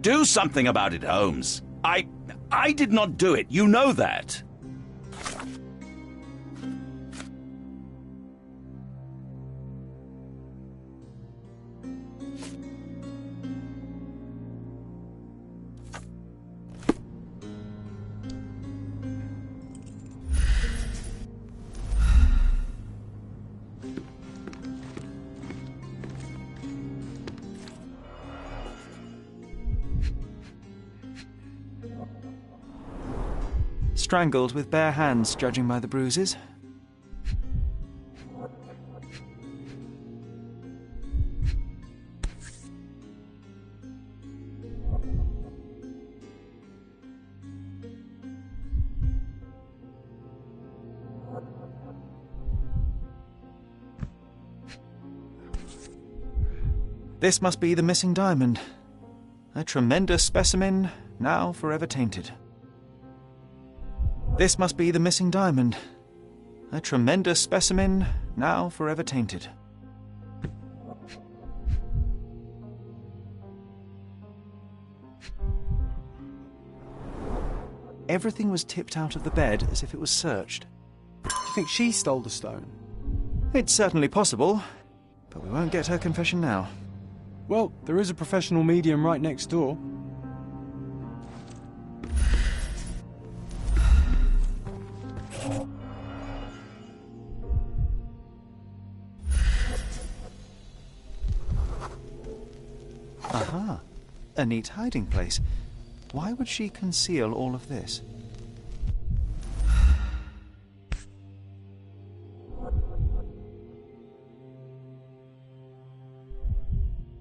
Do something about it, Holmes. I did not do it. You know that. Strangled with bare hands, judging by the bruises. This must be the missing diamond. A tremendous specimen, now forever tainted. This must be the missing diamond. A tremendous specimen, now forever tainted. Everything was tipped out of the bed as if it was searched. Do you think she stole the stone? It's certainly possible, but we won't get her confession now. Well, there is a professional medium right next door. Aha, a neat hiding place. Why would she conceal all of this?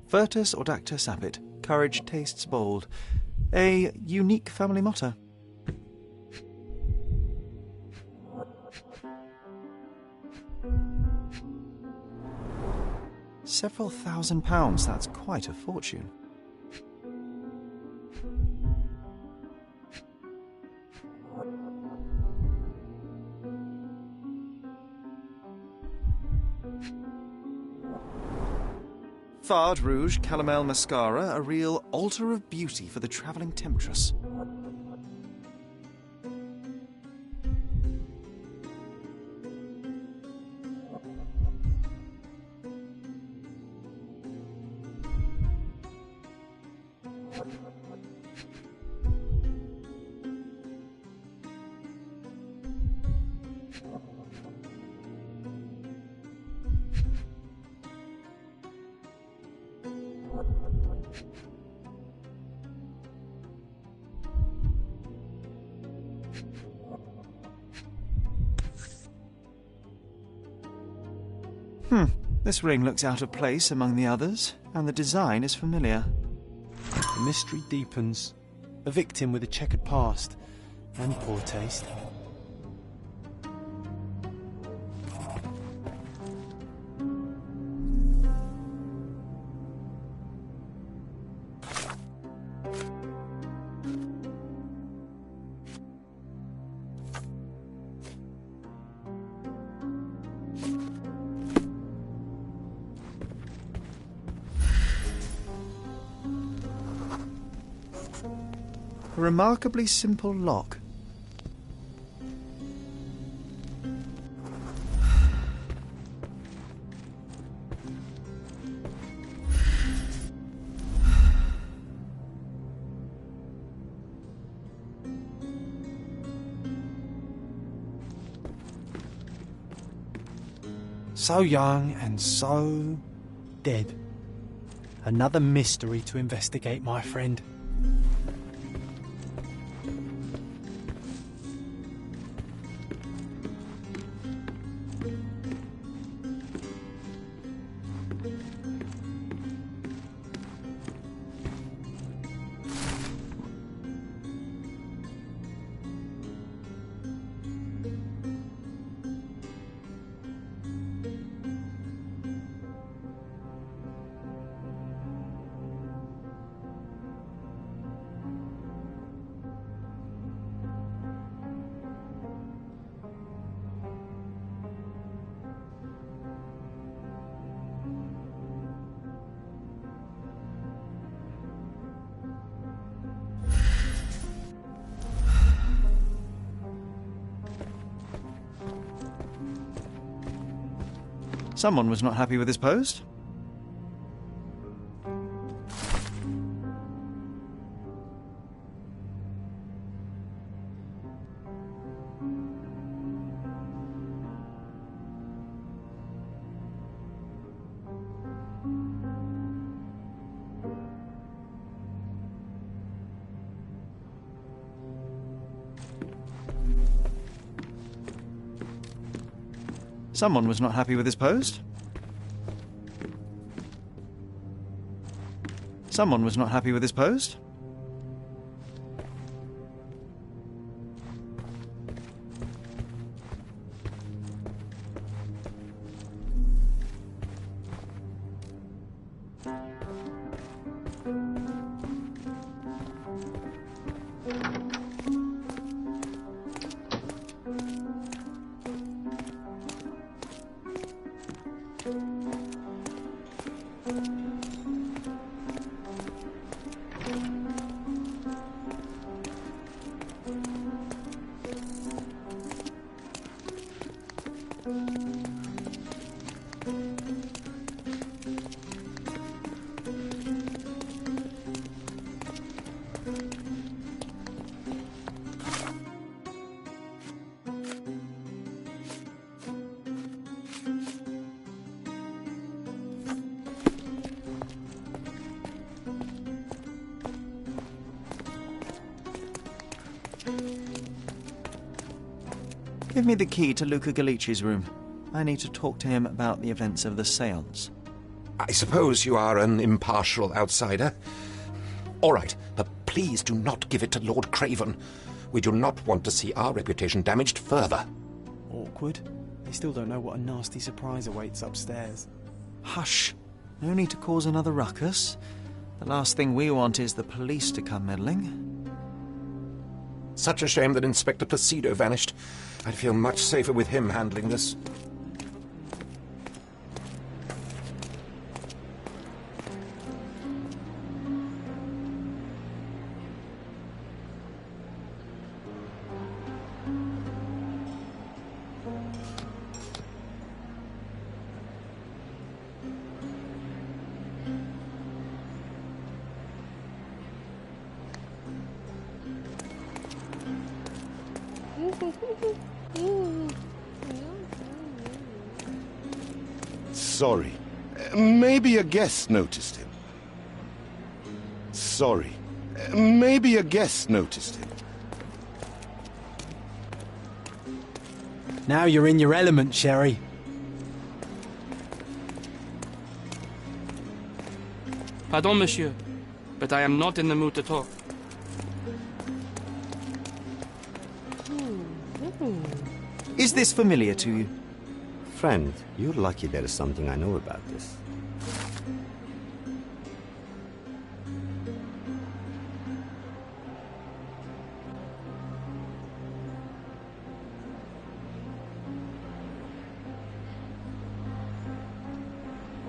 Virtus audacta sapit. Courage tastes bold. A unique family motto. Several £1,000s, that's quite a fortune. Fard Rouge Calomel Mascara, a real altar of beauty for the travelling temptress. This ring looks out of place among the others, and the design is familiar. The mystery deepens. A victim with a checkered past and poor taste. A remarkably simple lock. So young and so dead. Another mystery to investigate, my friend. Someone was not happy with his post. Someone was not happy with his post. Someone was not happy with his post. Give me the key to Luca Galici's room. I need to talk to him about the events of the séance. I suppose you are an impartial outsider. All right, but please do not give it to Lord Craven. We do not want to see our reputation damaged further. Awkward. They still don't know what a nasty surprise awaits upstairs. Hush. No need to cause another ruckus. The last thing we want is the police to come meddling. Such a shame that Inspector Placido vanished. I'd feel much safer with him handling this. Sorry. Maybe a guest noticed him. Sorry. Maybe a guest noticed him. Now you're in your element, Sherry. Pardon, monsieur, but I am not in the mood to talk. Is this familiar to you? Friend, you're lucky there is something I know about this.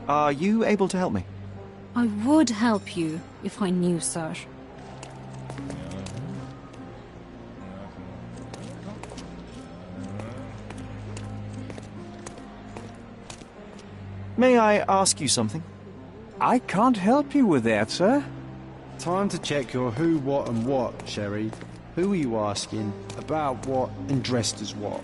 Are you able to help me? I would help you if I knew, sir. May I ask you something? I can't help you with that, sir. Time to check your who, what and what, Sherry. Who are you asking, about what, and dressed as what?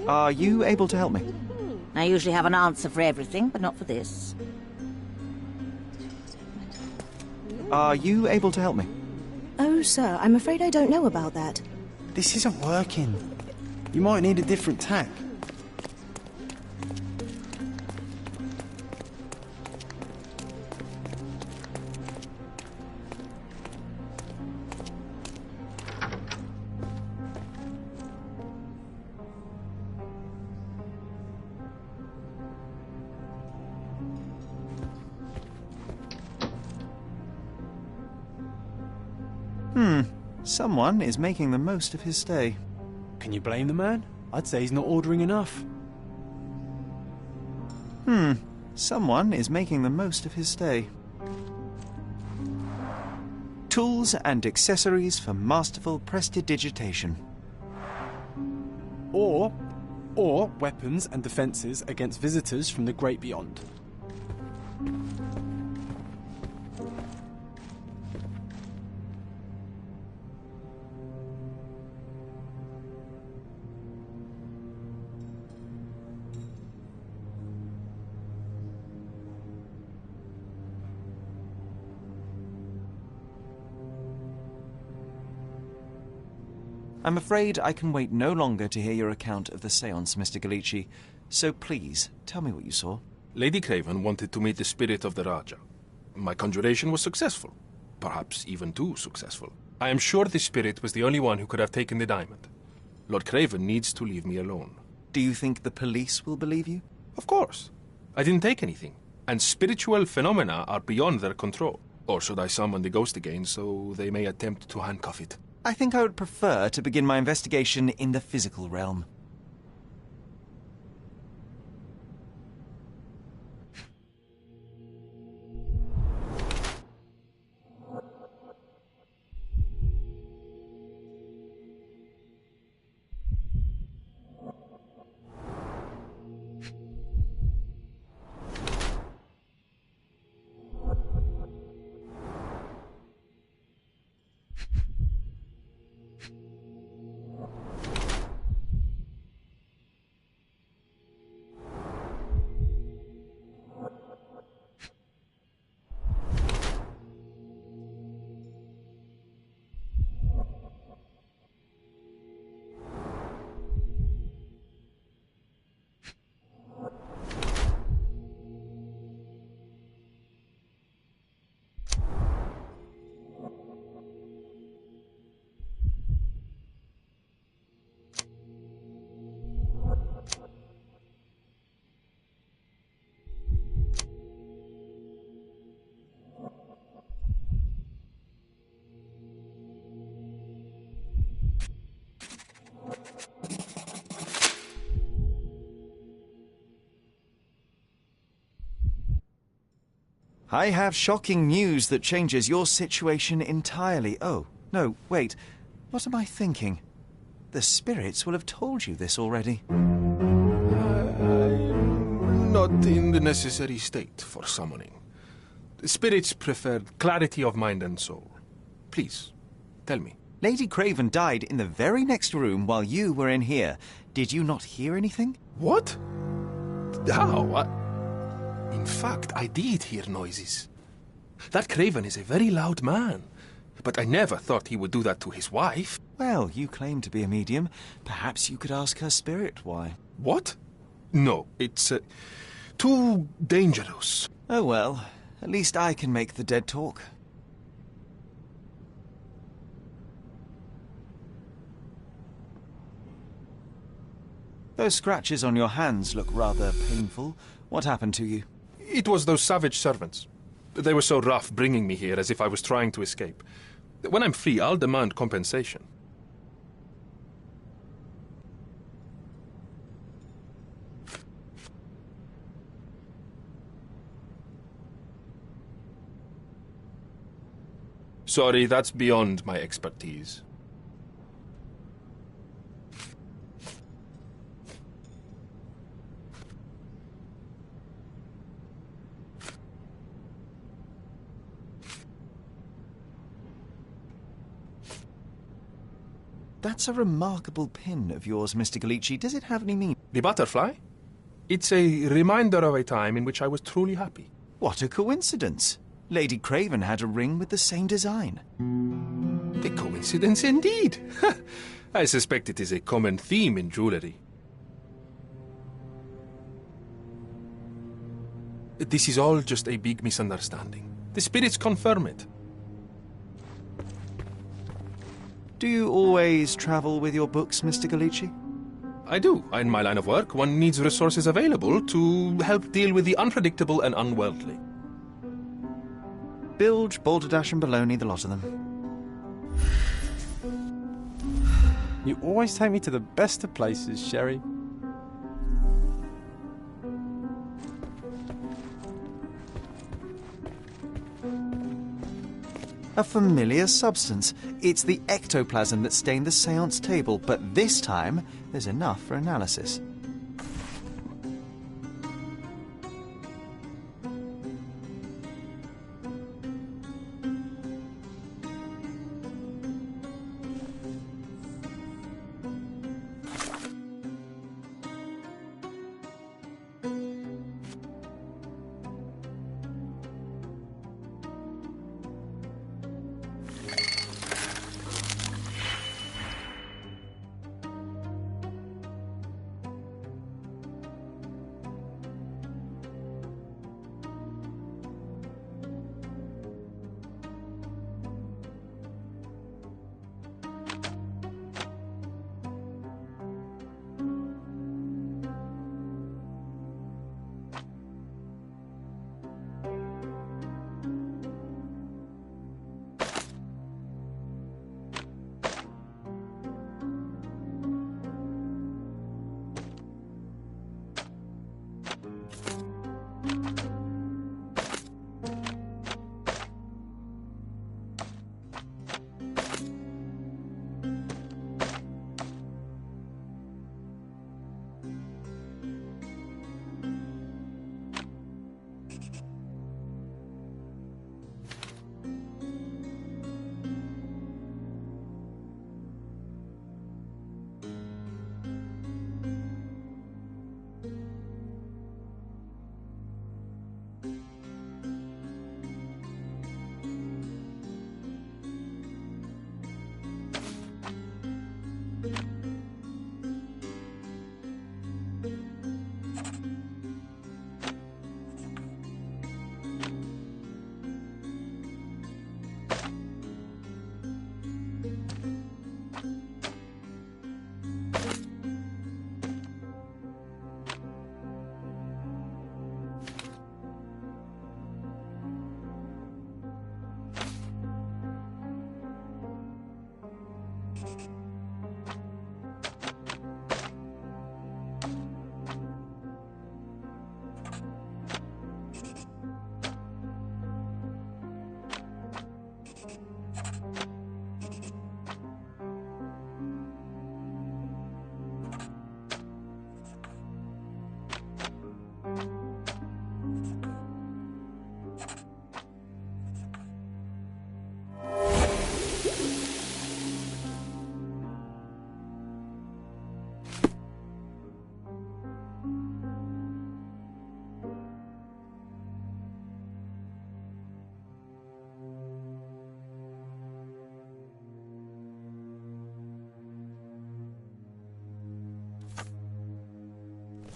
Are you able to help me? I usually have an answer for everything, but not for this. Are you able to help me? Oh, sir, I'm afraid I don't know about that. This isn't working. You might need a different tack. Someone is making the most of his stay. Can you blame the man? I'd say he's not ordering enough. Someone is making the most of his stay. Tools and accessories for masterful prestidigitation. Or weapons and defences against visitors from the great beyond. I'm afraid I can wait no longer to hear your account of the séance, Mr. Galici. So please, tell me what you saw. Lady Craven wanted to meet the spirit of the Raja. My conjuration was successful. Perhaps even too successful. I am sure the spirit was the only one who could have taken the diamond. Lord Craven needs to leave me alone. Do you think the police will believe you? Of course. I didn't take anything. And spiritual phenomena are beyond their control. Or should I summon the ghost again so they may attempt to handcuff it? I think I would prefer to begin my investigation in the physical realm. I have shocking news that changes your situation entirely. Oh, no, wait. What am I thinking? The spirits will have told you this already. I'm not in the necessary state for summoning. The spirits prefer clarity of mind and soul. Please, tell me. Lady Craven died in the very next room while you were in here. Did you not hear anything? What? How? In fact, I did hear noises. That Craven is a very loud man. But I never thought he would do that to his wife. Well, you claim to be a medium. Perhaps you could ask her spirit why. What? No, it's too dangerous. Oh well, at least I can make the dead talk. Those scratches on your hands look rather painful. What happened to you? It was those savage servants. They were so rough bringing me here as if I was trying to escape. When I'm free, I'll demand compensation. Sorry, that's beyond my expertise. That's a remarkable pin of yours, Mr. Galici. Does it have any meaning? The butterfly? It's a reminder of a time in which I was truly happy. What a coincidence. Lady Craven had a ring with the same design. A coincidence indeed. I suspect it is a common theme in jewellery. This is all just a big misunderstanding. The spirits confirm it. Do you always travel with your books, Mr. Galici? I do. In my line of work, one needs resources available to help deal with the unpredictable and unworldly. Bilge, balderdash and baloney, the lot of them. You always take me to the best of places, Sherry. A familiar substance. It's the ectoplasm that stained the seance table, but this time there's enough for analysis.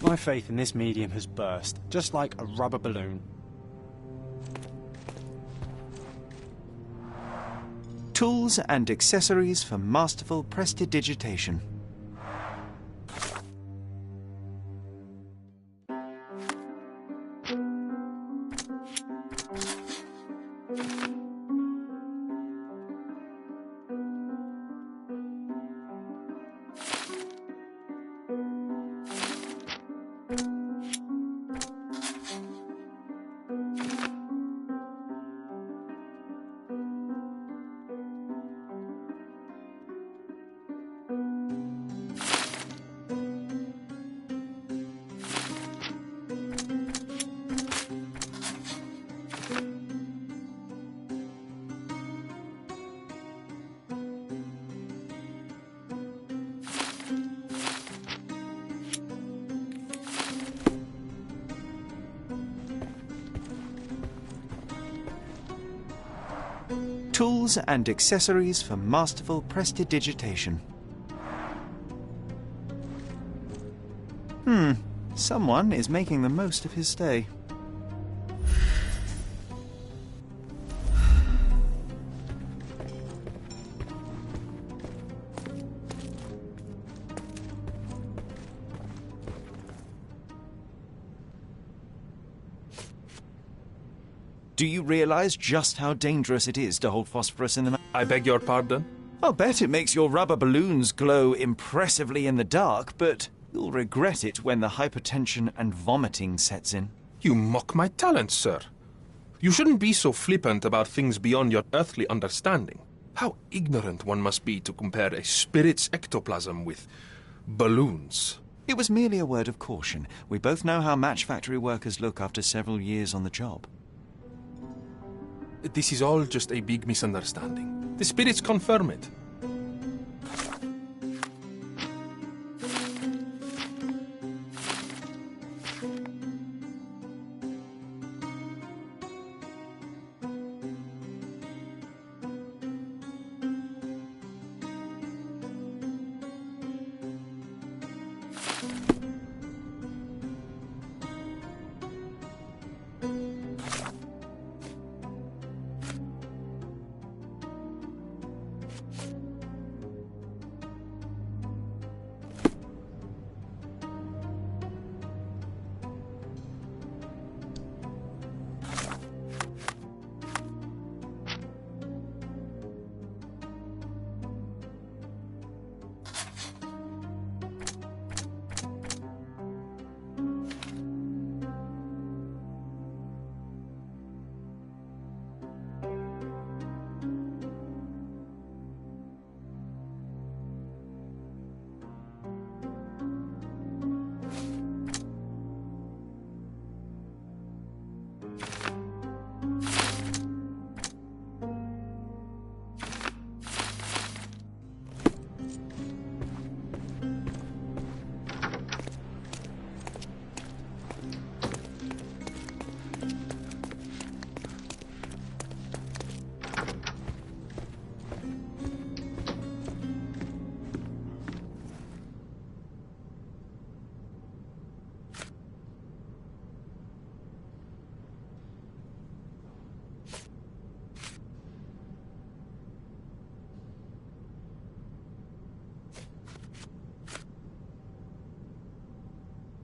My faith in this medium has burst, just like a rubber balloon. Tools and accessories for masterful prestidigitation. Tools and accessories for masterful prestidigitation. Someone is making the most of his stay. Do you realize just how dangerous it is to hold phosphorus in the night? I beg your pardon? I'll bet it makes your rubber balloons glow impressively in the dark, but you'll regret it when the hypertension and vomiting sets in. You mock my talents, sir. You shouldn't be so flippant about things beyond your earthly understanding. How ignorant one must be to compare a spirit's ectoplasm with balloons. It was merely a word of caution. We both know how match factory workers look after several years on the job. This is all just a big misunderstanding. The spirits confirm it.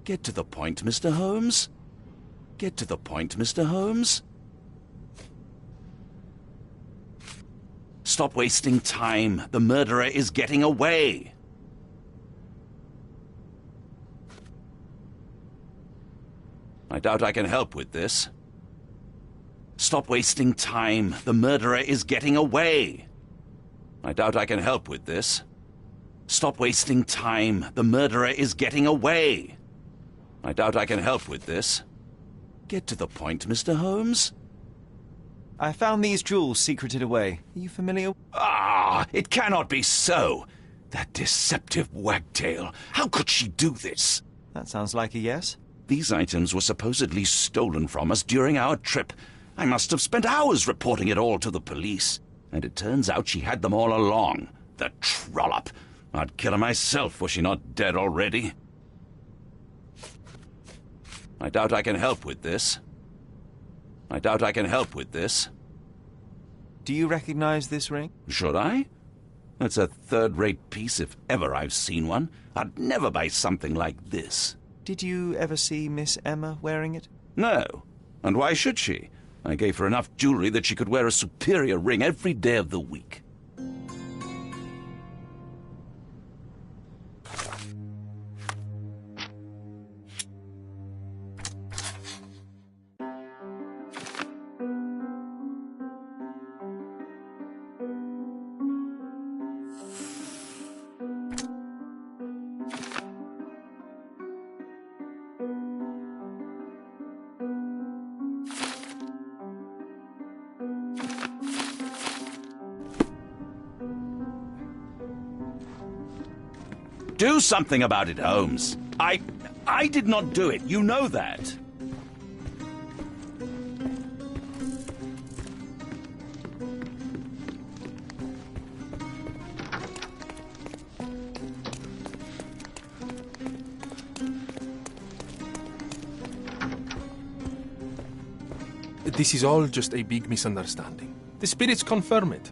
Get to the point, Mr. Holmes. Get to the point, Mr. Holmes. Stop wasting time. The murderer is getting away. I doubt I can help with this. Stop wasting time. The murderer is getting away. I doubt I can help with this. Stop wasting time. The murderer is getting away. I doubt I can help with this. Get to the point, Mr. Holmes. I found these jewels secreted away. Are you familiar? Ah, it cannot be so. That deceptive wagtail. How could she do this? That sounds like a yes. These items were supposedly stolen from us during our trip. I must have spent hours reporting it all to the police. And it turns out she had them all along. The trollop. I'd kill her myself were she not dead already. I doubt I can help with this. I doubt I can help with this. Do you recognize this ring? Should I? It's a third-rate piece if ever I've seen one. I'd never buy something like this. Did you ever see Miss Emma wearing it? No. And why should she? I gave her enough jewelry that she could wear a superior ring every day of the week. Do something about it, Holmes. I did not do it. You know that. This is all just a big misunderstanding. The spirits confirm it.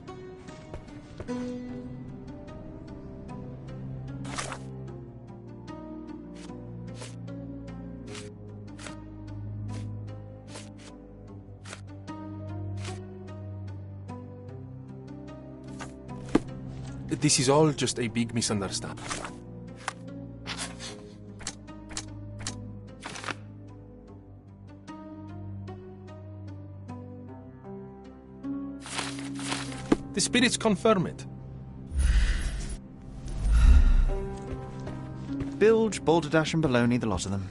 This is all just a big misunderstanding. The spirits confirm it. Bilge, balderdash, and baloney, the lot of them.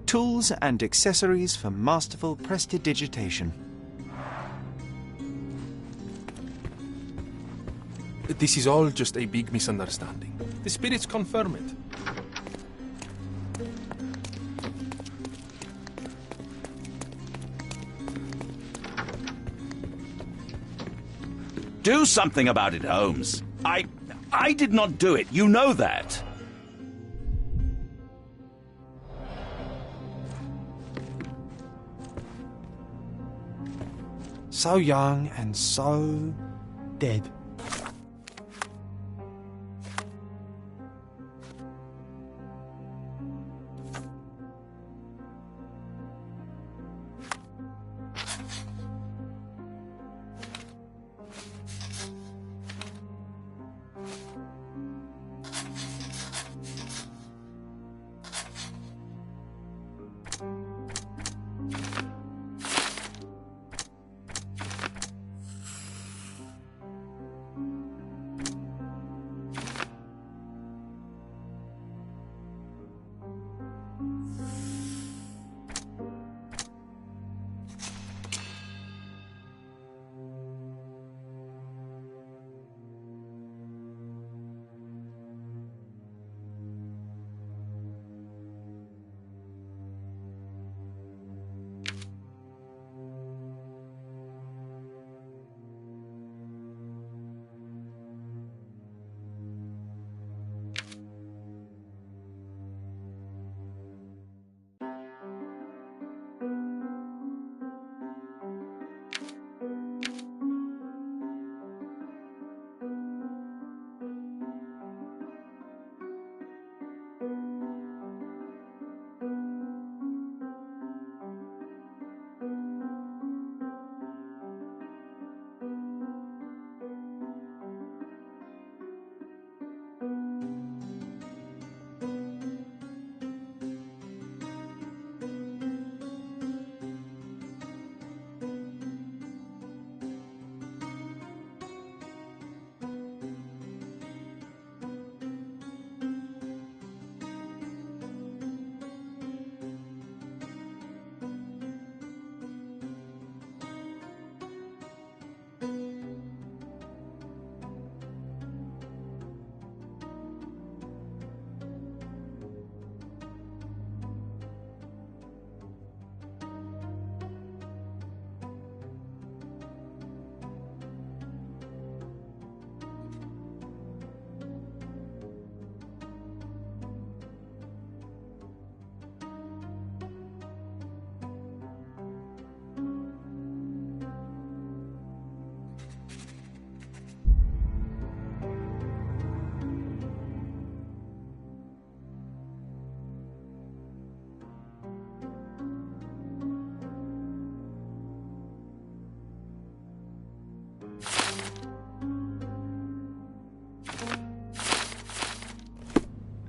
Tools and accessories for masterful prestidigitation. This is all just a big misunderstanding. The spirits confirm it. Do something about it, Holmes. I did not do it. You know that. So young and so dead.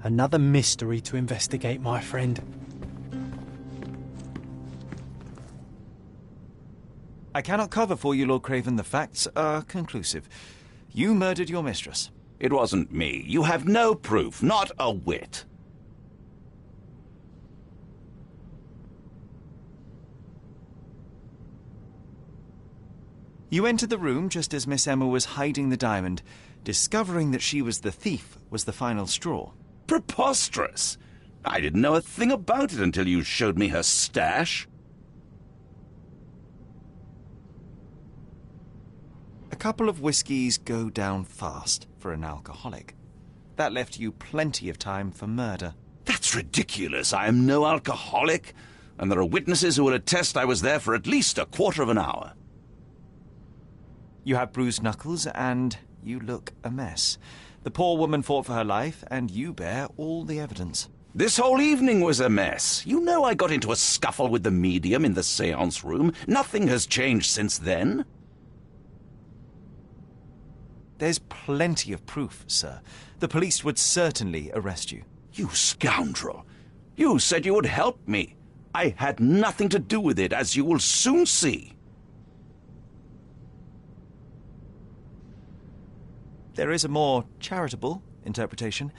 Another mystery to investigate, my friend. I cannot cover for you, Lord Craven. The facts are conclusive. You murdered your mistress. It wasn't me. You have no proof, not a whit. You entered the room just as Miss Emma was hiding the diamond. Discovering that she was the thief was the final straw. Preposterous! I didn't know a thing about it until you showed me her stash. A couple of whiskies go down fast for an alcoholic. That left you plenty of time for murder. That's ridiculous. I am no alcoholic, and there are witnesses who will attest I was there for at least a quarter of an hour. You have bruised knuckles, and you look a mess. The poor woman fought for her life, and you bear all the evidence. This whole evening was a mess. You know I got into a scuffle with the medium in the séance room. Nothing has changed since then. There's plenty of proof, sir. The police would certainly arrest you. You scoundrel! You said you would help me. I had nothing to do with it, as you will soon see. There is a more charitable interpretation.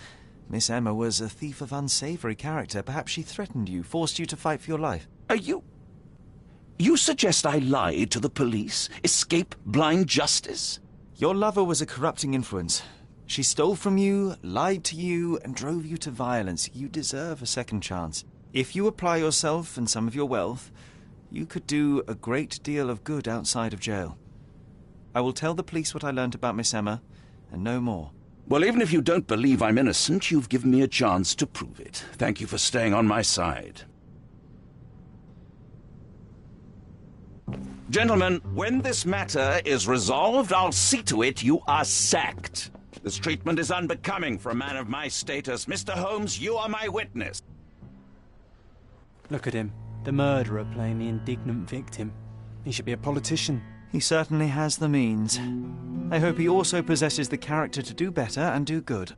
Miss Emma was a thief of unsavory character. Perhaps she threatened you, forced you to fight for your life. Are you... You suggest I lied to the police? Escape blind justice? Your lover was a corrupting influence. She stole from you, lied to you, and drove you to violence. You deserve a second chance. If you apply yourself and some of your wealth, you could do a great deal of good outside of jail. I will tell the police what I learned about Miss Emma, and no more. Well, even if you don't believe I'm innocent, you've given me a chance to prove it. Thank you for staying on my side. Gentlemen, when this matter is resolved, I'll see to it you are sacked. This treatment is unbecoming for a man of my status. Mr. Holmes, you are my witness. Look at him, the murderer playing the indignant victim. He should be a politician. He certainly has the means. I hope he also possesses the character to do better and do good.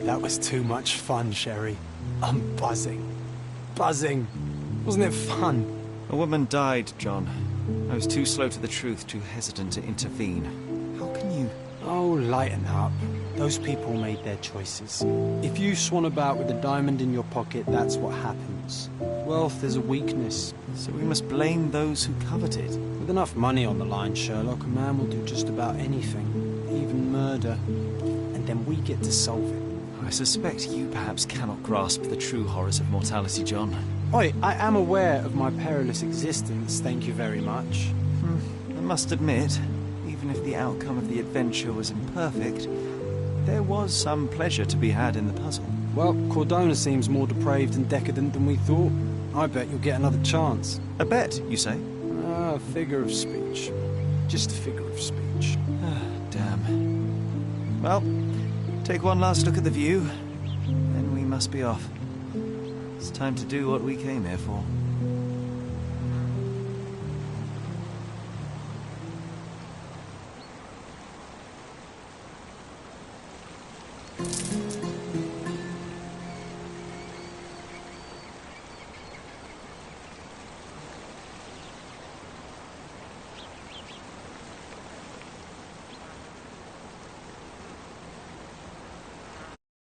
That was too much fun, Sherry. I'm buzzing. Buzzing. Wasn't it fun? A woman died, John. I was too slow to the truth, too hesitant to intervene. How can you... Oh, lighten up. Those people made their choices. If you swan about with a diamond in your pocket, that's what happens. Wealth is a weakness. So we must blame those who covet it. With enough money on the line, Sherlock, a man will do just about anything. Even murder. And then we get to solve it. I suspect you perhaps cannot grasp the true horrors of mortality, John. Oi, I am aware of my perilous existence, thank you very much. I must admit, even if the outcome of the adventure was imperfect, there was some pleasure to be had in the puzzle. Well, Cordona seems more depraved and decadent than we thought. I bet you'll get another chance. A bet, you say? A figure of speech. Just a figure of speech. Damn. Well, take one last look at the view, then we must be off. It's time to do what we came here for.